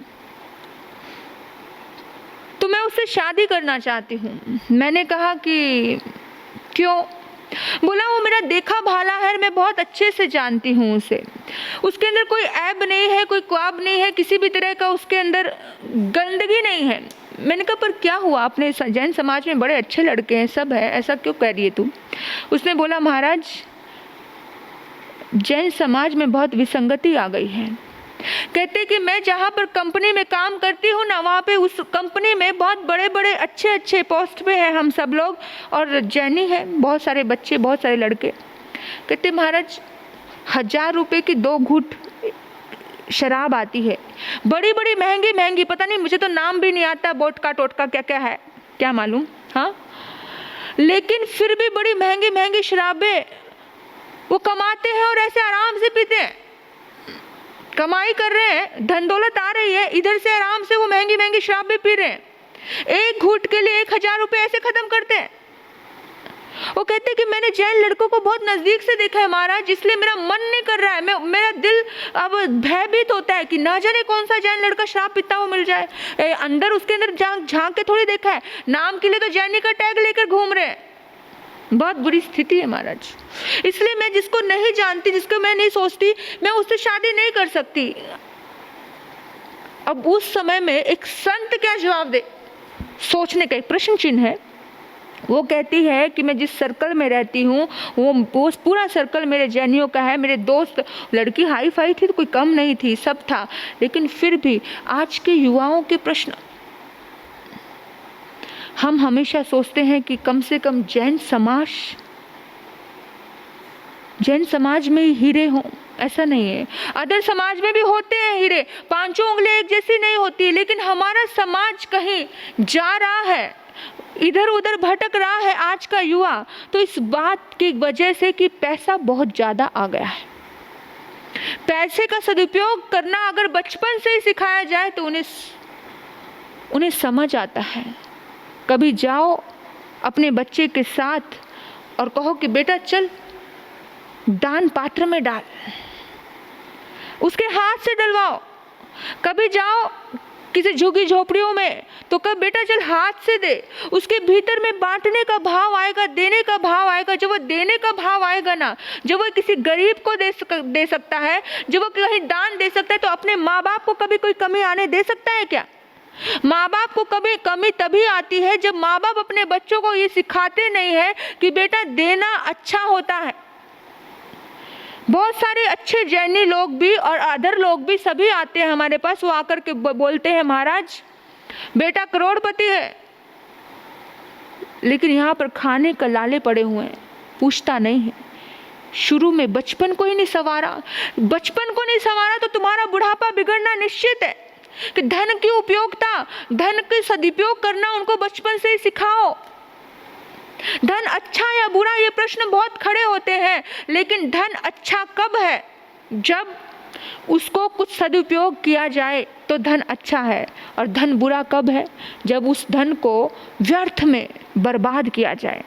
A: तो मैं उससे शादी करना चाहती हूँ। मैंने कहा कि क्यों? बोला, वो मेरा देखा भाला है, मैं बहुत अच्छे से जानती हूँ उसे, उसके अंदर कोई ऐब नहीं है, कोई ख्वाब नहीं है, किसी भी तरह का उसके अंदर गंदगी नहीं है। मैंने कहा, पर क्या हुआ, अपने जैन समाज में बड़े अच्छे लड़के हैं, सब है, ऐसा क्यों कह रही है तू? उसने बोला, महाराज, जैन समाज में बहुत विसंगति आ गई है। कहते कि मैं जहाँ पर कंपनी में काम करती हूँ ना, वहाँ पे उस कंपनी में बहुत बड़े बड़े अच्छे अच्छे पोस्ट पे हैं हम सब लोग, और जैनी है, बहुत सारे बच्चे, बहुत सारे लड़के। कहते महाराज, 1000 रुपये की 2 घूंट शराब आती है, बड़ी बड़ी महंगी महंगी, पता नहीं, मुझे तो नाम भी नहीं आता, बोटका टोटका क्या क्या है, क्या मालूम, हाँ, लेकिन फिर भी बड़ी महंगी महंगी शराबें वो कमाते हैं और ऐसे आराम से पीते हैं। कमाई कर रहे हैं, धन दौलत आ रही है, इधर से आराम से वो महंगी महंगी शराब भी पी रहे हैं। एक घूंट के लिए 1000 रुपये ऐसे खत्म करते हैं। वो कहते कि मैंने जैन लड़कों को बहुत नजदीक से देखा है महाराज, इसलिए मेरा मन नहीं कर रहा है, मेरा दिल अब भयभीत होता है कि ना जाने कौन सा जैन लड़का शराब पीता हुआ मिल जाए। अंदर उसके अंदर झांक के थोड़ी देखा है, नाम के लिए तो जैनी का टैग लेकर घूम रहे हैं। बहुत बुरी स्थिति है महाराज। इसलिए मैं जिसको नहीं जानती, जिसको मैं नहीं सोचती, मैं उससे शादी नहीं कर सकती। अब उस समय में एक संत क्या जवाब दे, सोचने का एक प्रश्न चिन्ह है। वो कहती है कि मैं जिस सर्कल में रहती हूँ वो पूरा सर्कल मेरे जैनियों का है। मेरे दोस्त, लड़की हाई फाई थी तो कोई कम नहीं थी, सब था, लेकिन फिर भी आज के युवाओं के प्रश्न, हम हमेशा सोचते हैं कि कम से कम जैन समाज में ही हीरे हों। ऐसा नहीं है, अदर समाज में भी होते हैं हीरे, 5 उंगलियां एक जैसी नहीं होती, लेकिन हमारा समाज कहीं जा रहा है, इधर उधर भटक रहा है आज का युवा, तो इस बात की वजह से कि पैसा बहुत ज़्यादा आ गया है। पैसे का सदुपयोग करना अगर बचपन से ही सिखाया जाए तो उन्हें समझ आता है। कभी जाओ अपने बच्चे के साथ और कहो कि बेटा चल दान पात्र में डाल, उसके हाथ से डलवाओ। कभी जाओ किसी झुग्गी झोपड़ियों में तो कब बेटा चल हाथ से दे, उसके भीतर में बांटने का भाव आएगा, देने का भाव आएगा। जब वो देने का भाव आएगा ना, जब वो किसी गरीब को दे सकता है, जब वो कहीं दान दे सकता है, तो अपने माँ बाप को कभी कोई कमी आने दे सकता है क्या? माँ बाप को कभी कमी तभी आती है जब माँ बाप अपने बच्चों को ये सिखाते नहीं है कि बेटा देना अच्छा होता है। बहुत सारे अच्छे जैनी लोग भी और अदर लोग भी सभी आते हैं हमारे पास, वो आकर के बोलते हैं महाराज बेटा करोड़पति है, लेकिन यहाँ पर खाने का लाले पड़े हुए हैं, पूछता नहीं है शुरू में बचपन को ही नहीं संवारा, बचपन को नहीं संवारा तो तुम्हारा बुढ़ापा बिगड़ना निश्चित है। कि धन की उपयोगिता, धन के सदुपयोग करना उनको बचपन से ही सिखाओ। धन अच्छा या बुरा ये प्रश्न बहुत खड़े होते हैं, लेकिन धन अच्छा कब है? जब उसको कुछ सदुपयोग किया जाए तो धन अच्छा है। और धन बुरा कब है? जब उस धन को व्यर्थ में बर्बाद किया जाए।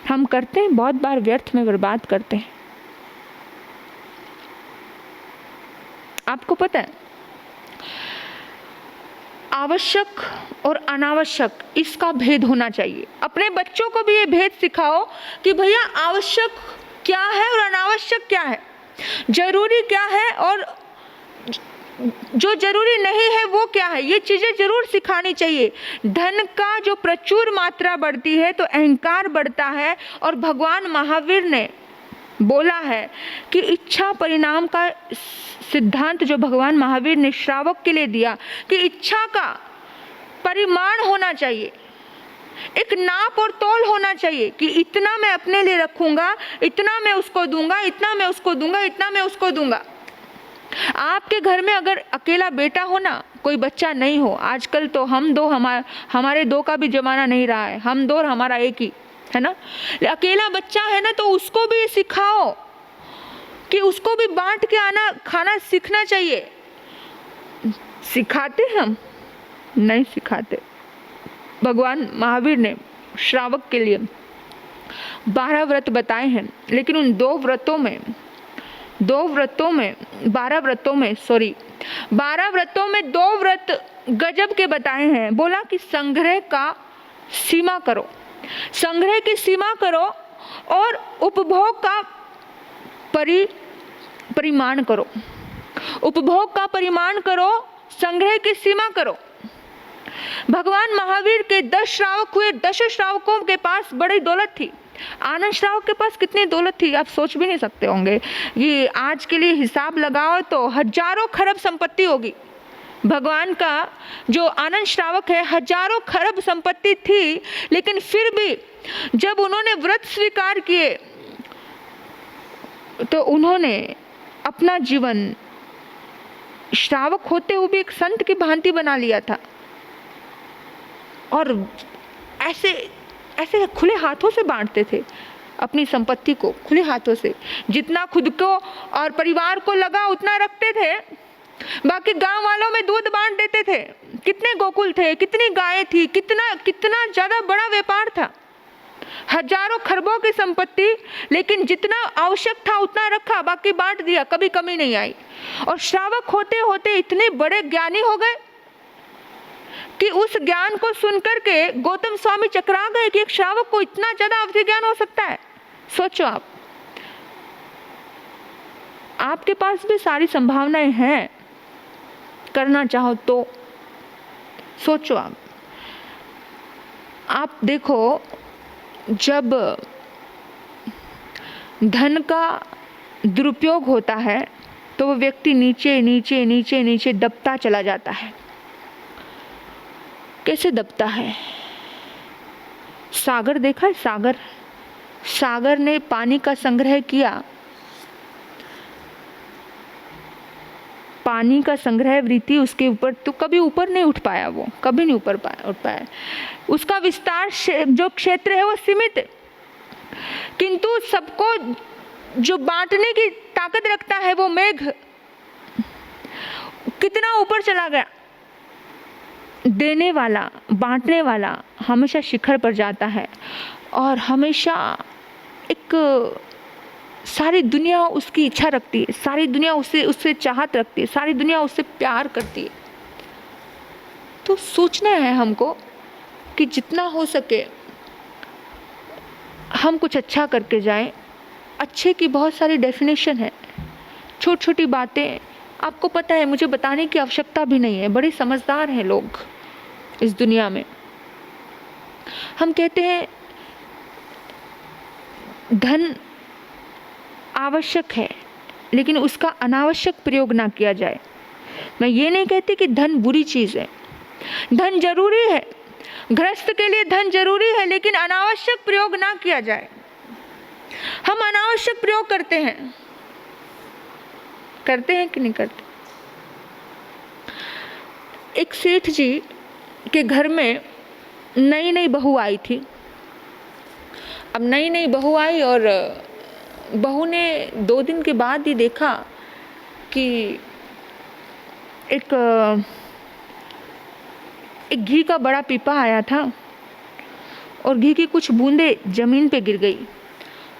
A: हम करते हैं, बहुत बार व्यर्थ में बर्बाद करते हैं। आपको पता है, आवश्यक और अनावश्यक इसका भेद होना चाहिए। अपने बच्चों को भी ये भेद सिखाओ कि भैया आवश्यक क्या है और अनावश्यक क्या है, जरूरी क्या है और जो जरूरी नहीं है वो क्या है। ये चीज़ें जरूर सिखानी चाहिए। धन का जो प्रचुर मात्रा बढ़ती है तो अहंकार बढ़ता है। और भगवान महावीर ने बोला है कि इच्छा परिणाम का सिद्धांत जो भगवान महावीर ने श्रावक के लिए दिया कि इच्छा का परिमाण होना चाहिए, एक नाप और तौल होना चाहिए कि इतना मैं अपने लिए रखूंगा, इतना मैं उसको दूंगा, इतना मैं उसको दूंगा, इतना मैं उसको दूंगा। आपके घर में अगर अकेला बेटा हो ना, कोई बच्चा नहीं हो, आजकल तो हम दो, हमारे दो का भी जमाना नहीं रहा है, हम दो और हमारा एक ही है ना। अकेला बच्चा है ना तो उसको भी सिखाओ कि उसको भी बांट के आना खाना सीखना चाहिए। सिखाते हम नहीं सिखाते। भगवान महावीर ने श्रावक के लिए 12 व्रत बताए हैं, लेकिन उन 12 व्रतों में 2 व्रत गजब के बताए हैं। बोला कि संग्रह का सीमा करो, संग्रह की सीमा करो और उपभोग का परिमाण करो, उपभोग का परिमाण करो, संग्रह की सीमा करो। भगवान महावीर के 10 श्रावक हुए, 10 श्रावकों के पास बड़ी दौलत थी। आनंद श्रावक के पास कितनी दौलत थी आप सोच भी नहीं सकते होंगे। ये आज के लिए हिसाब लगाओ तो हजारों खरब संपत्ति होगी। भगवान का जो आनंद श्रावक है, हजारों खरब संपत्ति थी, लेकिन फिर भी जब उन्होंने व्रत स्वीकार किए तो उन्होंने अपना जीवन श्रावक होते हुए भी एक संत की भांति बना लिया था। और ऐसे खुले हाथों से बांटते थे अपनी संपत्ति को, खुले हाथों से। जितना खुद को और परिवार को लगा उतना रखते थे, बाकी गांव वालों में दूध बांट देते थे। कितने गोकुल थे, कितनी गायें थी, कितना ज़्यादा बड़ा व्यापार था, हजारों खरबों की संपत्ति, लेकिन जितना आवश्यक था उतना रखा, बाकी बांट दिया, कभी कमी नहीं आई। और श्रावक होते होते इतने बड़े ज्ञानी हो गए कि उस ज्ञान को सुनकर के गौतम स्वामी चकरा गए कि एक श्रावक को इतना ज्यादा अवधि ज्ञान हो सकता है। सोचो आपके पास भी सारी संभावनाएं हैं, करना चाहो तो। सोचो आप देखो, जब धन का दुरुपयोग होता है तो वो व्यक्ति नीचे नीचे नीचे नीचे दबता चला जाता है। कैसे दबता है? सागर देखा है? सागर ने पानी का संग्रह किया, पानी का संग्रह वृत्ति उसके ऊपर तो कभी ऊपर नहीं उठ पाया, वो कभी नहीं उठ पाया। उसका विस्तार जो क्षेत्र है वो सीमित है, किंतु सबको जो बांटने की ताकत रखता है वो मेघ कितना ऊपर चला गया। देने वाला, बांटने वाला हमेशा शिखर पर जाता है और हमेशा एक सारी दुनिया उसकी इच्छा रखती है, सारी दुनिया उससे चाहत रखती है, सारी दुनिया उससे प्यार करती है। तो सोचना है हमको कि जितना हो सके हम कुछ अच्छा करके जाएं। अच्छे की बहुत सारी डेफिनेशन है, छोटी छोटी बातें आपको पता है, मुझे बताने की आवश्यकता भी नहीं है। बड़े समझदार हैं लोग इस दुनिया में। हम कहते हैं धन आवश्यक है, लेकिन उसका अनावश्यक प्रयोग ना किया जाए। मैं ये नहीं कहती कि धन बुरी चीज़ है, धन जरूरी है, गृहस्थ के लिए धन जरूरी है, लेकिन अनावश्यक प्रयोग ना किया जाए। हम अनावश्यक प्रयोग करते हैं कि नहीं करते? एक सेठ जी के घर में नई नई बहू आई थी। अब नई नई बहू आई और बहू ने 2 दिन के बाद ही देखा कि एक घी का बड़ा पीपा आया था और घी की कुछ बूंदें जमीन पे गिर गई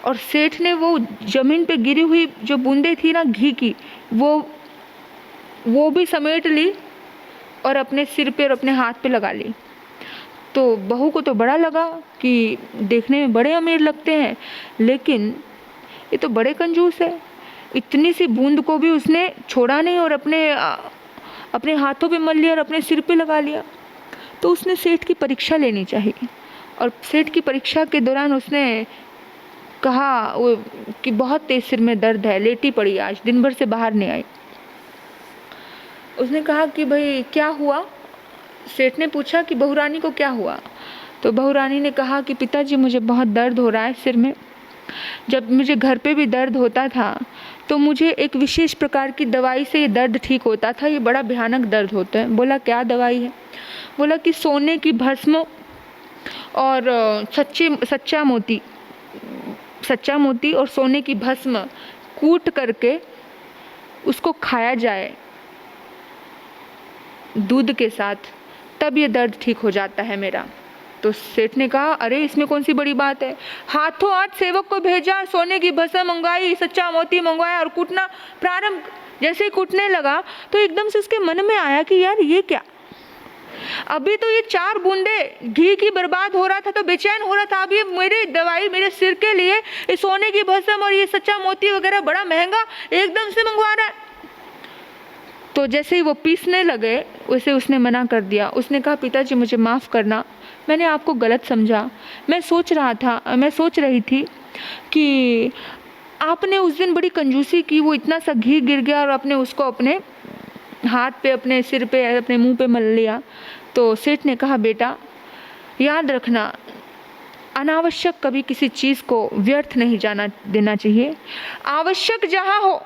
A: और सेठ ने वो जमीन पे गिरी हुई जो बूंदें थी ना घी की, वो भी समेट ली और अपने सिर पे और अपने हाथ पे लगा ली। तो बहू को तो बड़ा लगा कि देखने में बड़े अमीर लगते हैं, लेकिन ये तो बड़े कंजूस है। इतनी सी बूंद को भी उसने छोड़ा नहीं और अपने हाथों पे मल लिया और अपने सिर पे लगा लिया। तो उसने सेठ की परीक्षा लेनी चाहिए और सेठ की परीक्षा के दौरान उसने कहा कि बहुत तेज सिर में दर्द है, लेटी पड़ी, आज दिन भर से बाहर नहीं आई। उसने कहा कि भाई क्या हुआ? सेठ ने पूछा कि बहू रानी को क्या हुआ? तो बहू रानी ने कहा कि पिताजी मुझे बहुत दर्द हो रहा है सिर में। जब मुझे घर पे भी दर्द होता था तो मुझे एक विशेष प्रकार की दवाई से ये दर्द ठीक होता था, ये बड़ा भयानक दर्द होता है। बोला क्या दवाई है? बोला कि सोने की भस्म और सच्चा मोती और सोने की भस्म कूट करके उसको खाया जाए दूध के साथ, तब ये दर्द ठीक हो जाता है मेरा। तो सेठ ने कहा अरे इसमें कौन सी बड़ी बात है। हाथों हाथ सेवक को भेजा, सोने की भस्म मंगवाई, सच्चा मोती मंगवाया और कूटना प्रारंभ। जैसे ही कूटने लगा तो एकदम से उसके मन में आया कि यार ये क्या, अभी तो ये 4 बूंदे घी की बर्बाद हो रहा था तो बेचैन हो रहा था, अब ये मेरी दवाई मेरे सिर के लिए ये सोने की भस्म और ये सच्चा मोती वगैरह बड़ा महंगा एकदम से मंगवा रहा है। तो जैसे ही वो पीसने लगे उसे उसने मना कर दिया। उसने कहा पिताजी मुझे माफ़ करना, मैंने आपको गलत समझा। मैं सोच रही थी कि आपने उस दिन बड़ी कंजूसी की, वो इतना सा घी गिर गया और आपने उसको अपने हाथ पे, अपने सिर पे, अपने मुंह पे मल लिया। तो सेठ ने कहा बेटा याद रखना, अनावश्यक कभी किसी चीज़ को व्यर्थ नहीं जाना देना चाहिए। आवश्यक जहाँ हो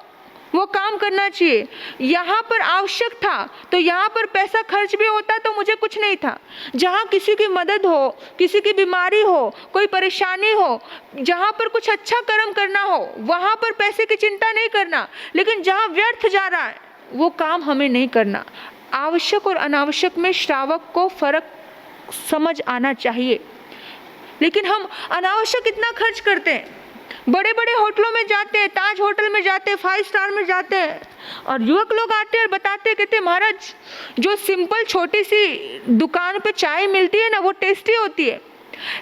A: वो काम करना चाहिए। यहाँ पर आवश्यक था तो यहाँ पर पैसा खर्च भी होता तो मुझे कुछ नहीं था। जहाँ किसी की मदद हो, किसी की बीमारी हो, कोई परेशानी हो, जहाँ पर कुछ अच्छा कर्म करना हो, वहाँ पर पैसे की चिंता नहीं करना। लेकिन जहाँ व्यर्थ जा रहा है वो काम हमें नहीं करना। आवश्यक और अनावश्यक में श्रावक को फर्क समझ आना चाहिए। लेकिन हम अनावश्यक इतना खर्च करते हैं, बड़े बड़े होटलों में जाते हैं, ताज होटल में जाते हैं, 5 स्टार में जाते हैं, और युवक लोग आते हैं और बताते कहते महाराज जो सिंपल छोटी सी दुकान पे चाय मिलती है ना वो टेस्टी होती है,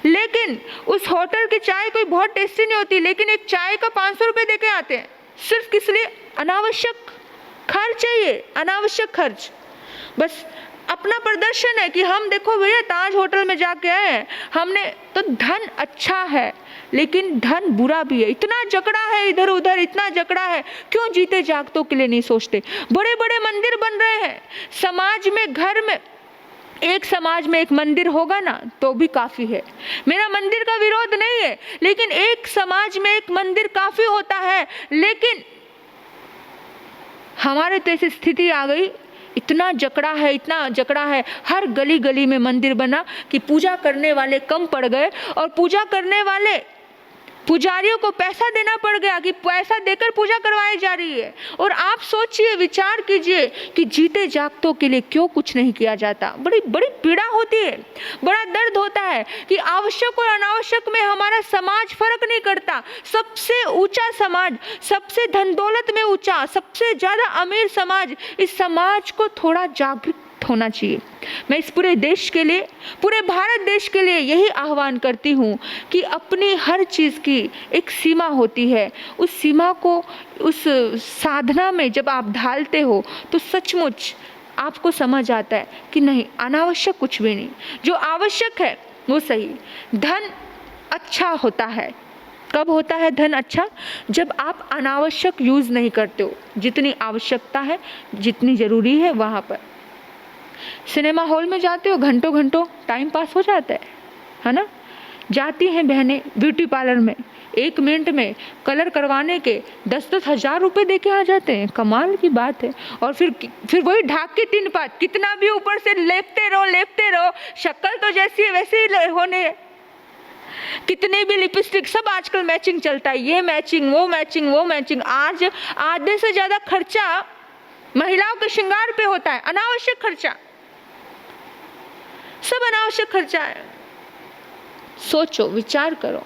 A: लेकिन उस होटल की चाय कोई बहुत टेस्टी नहीं होती। लेकिन एक चाय का 500 रुपये दे के आते हैं, सिर्फ किस लिए? अनावश्यक खर्च है ये, अनावश्यक खर्च। बस अपना प्रदर्शन है कि हम देखो भैया ताज होटल में जाके आए, हमने तो धन अच्छा है लेकिन धन बुरा भी है। इतना जकड़ा है इधर उधर, इतना जकड़ा है, क्यों जीते जागतों के लिए नहीं सोचते? बड़े बड़े मंदिर बन रहे हैं समाज में, घर में। एक समाज में एक मंदिर होगा ना तो भी काफ़ी है। मेरा मंदिर का विरोध नहीं है, लेकिन एक समाज में एक मंदिर काफ़ी होता है। लेकिन हमारे तो ऐसी स्थिति आ गई, इतना जकड़ा है, हर गली गली में मंदिर बना कि पूजा करने वाले कम पड़ गए और पूजा करने वाले पुजारियों को पैसा देना पड़ गया कि पैसा देकर पूजा करवाई जा रही है। और आप सोचिए, विचार कीजिए कि जीते जागतों के लिए क्यों कुछ नहीं किया जाता। बड़ी बड़ी पीड़ा होती है, बड़ा दर्द होता है कि आवश्यक और अनावश्यक में हमारा समाज फर्क नहीं करता। सबसे ऊंचा समाज, सबसे धन दौलत में ऊंचा, सबसे ज़्यादा अमीर समाज, इस समाज को थोड़ा जागरूक होना चाहिए। मैं इस पूरे देश के लिए, पूरे भारत देश के लिए यही आह्वान करती हूँ कि अपनी हर चीज़ की एक सीमा होती है। उस सीमा को, उस साधना में जब आप ढालते हो तो सचमुच आपको समझ आता है कि नहीं, अनावश्यक कुछ भी नहीं, जो आवश्यक है वो सही। धन अच्छा होता है। कब होता है धन अच्छा? जब आप अनावश्यक यूज़ नहीं करते हो। जितनी आवश्यकता है, जितनी ज़रूरी है वहाँ पर। सिनेमा हॉल में जाते हो, घंटों घंटों टाइम पास हो जाता है ना? जाती हैं बहनें ब्यूटी पार्लर में, 1 मिनट में कलर करवाने के 10-10 हज़ार रुपये दे के आ जाते हैं। कमाल की बात है। और फिर वही ढाक के 3 पात, कितना भी ऊपर से लेपते रहो, शक्ल तो जैसी है वैसे ही होने है। कितने भी लिपस्टिक, सब आजकल मैचिंग चलता है, ये मैचिंग वो मैचिंग। आज आधे से ज़्यादा खर्चा महिलाओं के श्रृंगार पे होता है, अनावश्यक खर्चा, सब अनावश्यक खर्चा है। सोचो, विचार करो,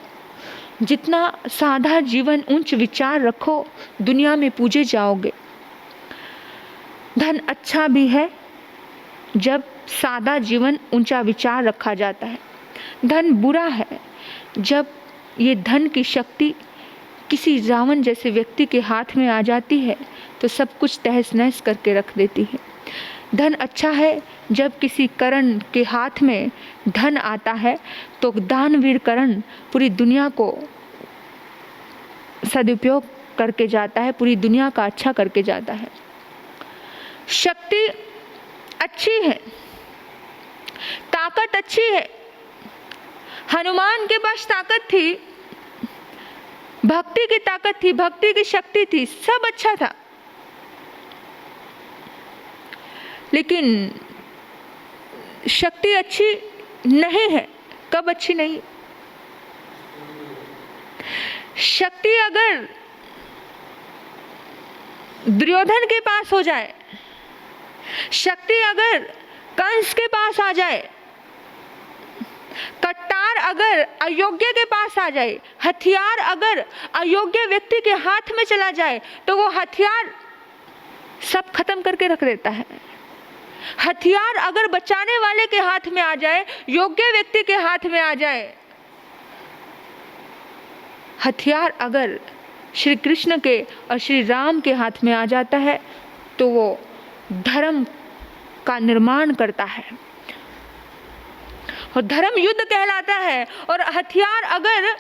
A: जितना सादा जीवन उच्च विचार रखो, दुनिया में पूजे जाओगे। धन अच्छा भी है जब सादा जीवन ऊंचा विचार रखा जाता है। धन बुरा है जब ये धन की शक्ति किसी रावण जैसे व्यक्ति के हाथ में आ जाती है तो सब कुछ तहस नहस करके रख देती है। धन अच्छा है जब किसी कर्ण के हाथ में धन आता है तो दानवीर कर्ण पूरी दुनिया को सदुपयोग करके जाता है, पूरी दुनिया का अच्छा करके जाता है। शक्ति अच्छी है, ताकत अच्छी है। हनुमान के पास ताकत थी, भक्ति की ताकत थी, भक्ति की शक्ति थी, सब अच्छा था। लेकिन शक्ति अच्छी नहीं है। कब अच्छी नहीं? शक्ति अगर दुर्योधन के पास हो जाए, शक्ति अगर कंस के पास आ जाए, कट्टार अगर अयोग्य के पास आ जाए, हथियार अगर अयोग्य व्यक्ति के हाथ में चला जाए तो वो हथियार सब खत्म करके रख देता है। हथियार अगर बचाने वाले के हाथ में आ जाए, योग्य व्यक्ति के हाथ में आ जाए, हथियार अगर श्री कृष्ण के और श्री राम के हाथ में आ जाता है तो वो धर्म का निर्माण करता है और धर्म युद्ध कहलाता है। और हथियार अगर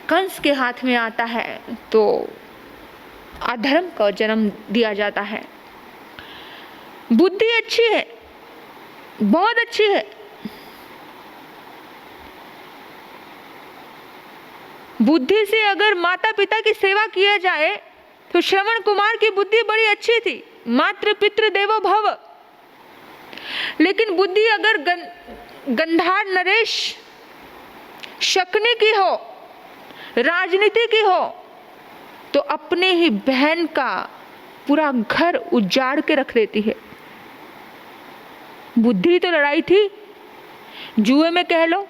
A: कंस के हाथ में आता है तो अधर्म का जन्म दिया जाता है। बुद्धि अच्छी है, बहुत अच्छी है। बुद्धि से अगर माता पिता की सेवा किया जाए तो श्रवण कुमार की बुद्धि बड़ी अच्छी थी, मातृ पितृ देवो भव। लेकिन बुद्धि अगर गंधार नरेश शकुनी की हो, राजनीति की हो, तो अपने ही बहन का पूरा घर उजाड़ के रख देती है। बुद्धि तो लड़ाई थी, जुए में कह लो,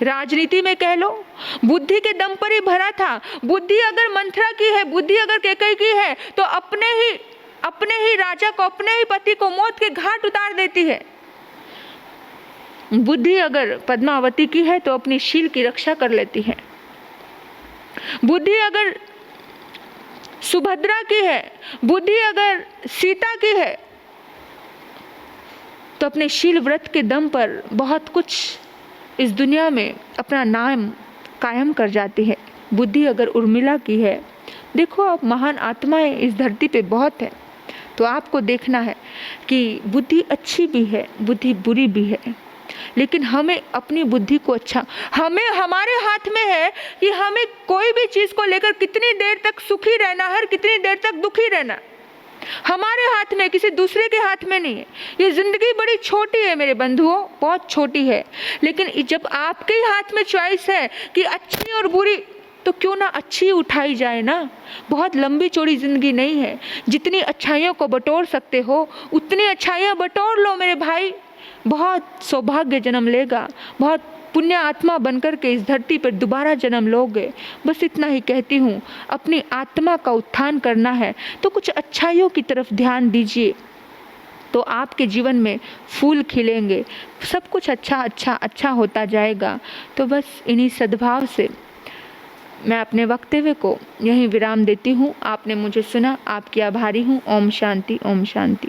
A: राजनीति में कह लो, बुद्धि के दम पर ही भरा था। बुद्धि अगर मंथरा की है, बुद्धि अगर कैकेयी की है तो अपने ही राजा को, अपने ही पति को मौत के घाट उतार देती है। बुद्धि अगर पद्मावती की है तो अपनी शील की रक्षा कर लेती है। बुद्धि अगर सुभद्रा की है, बुद्धि अगर सीता की है तो अपने शील व्रत के दम पर बहुत कुछ इस दुनिया में अपना नाम कायम कर जाती है। बुद्धि अगर उर्मिला की है, देखो आप, महान आत्माएं इस धरती पे बहुत है, तो आपको देखना है कि बुद्धि अच्छी भी है, बुद्धि बुरी भी है। लेकिन हमें अपनी बुद्धि को हमारे हाथ में है कि हमें कोई भी चीज़ को लेकर कितनी देर तक सुखी रहना है, कितनी देर तक दुखी रहना, हमारे हाथ में, किसी दूसरे के हाथ में नहीं है। ये जिंदगी बड़ी छोटी है मेरे बंधुओं, बहुत छोटी है। लेकिन जब आपके ही हाथ में चॉइस है कि अच्छी और बुरी, तो क्यों ना अच्छी उठाई जाए ना। बहुत लंबी चौड़ी जिंदगी नहीं है, जितनी अच्छाइयों को बटोर सकते हो उतनी अच्छाइयाँ बटोर लो मेरे भाई। बहुत सौभाग्य जन्म लेगा, बहुत पुण्य आत्मा बनकर के इस धरती पर दोबारा जन्म लोगे। बस इतना ही कहती हूँ, अपनी आत्मा का उत्थान करना है तो कुछ अच्छाइयों की तरफ ध्यान दीजिए, तो आपके जीवन में फूल खिलेंगे, सब कुछ अच्छा होता जाएगा। तो बस इन्हीं सद्भाव से मैं अपने वक्तव्य को यहीं विराम देती हूँ। आपने मुझे सुना, आपकी आभारी हूँ। ओम शांति, ओम शांति।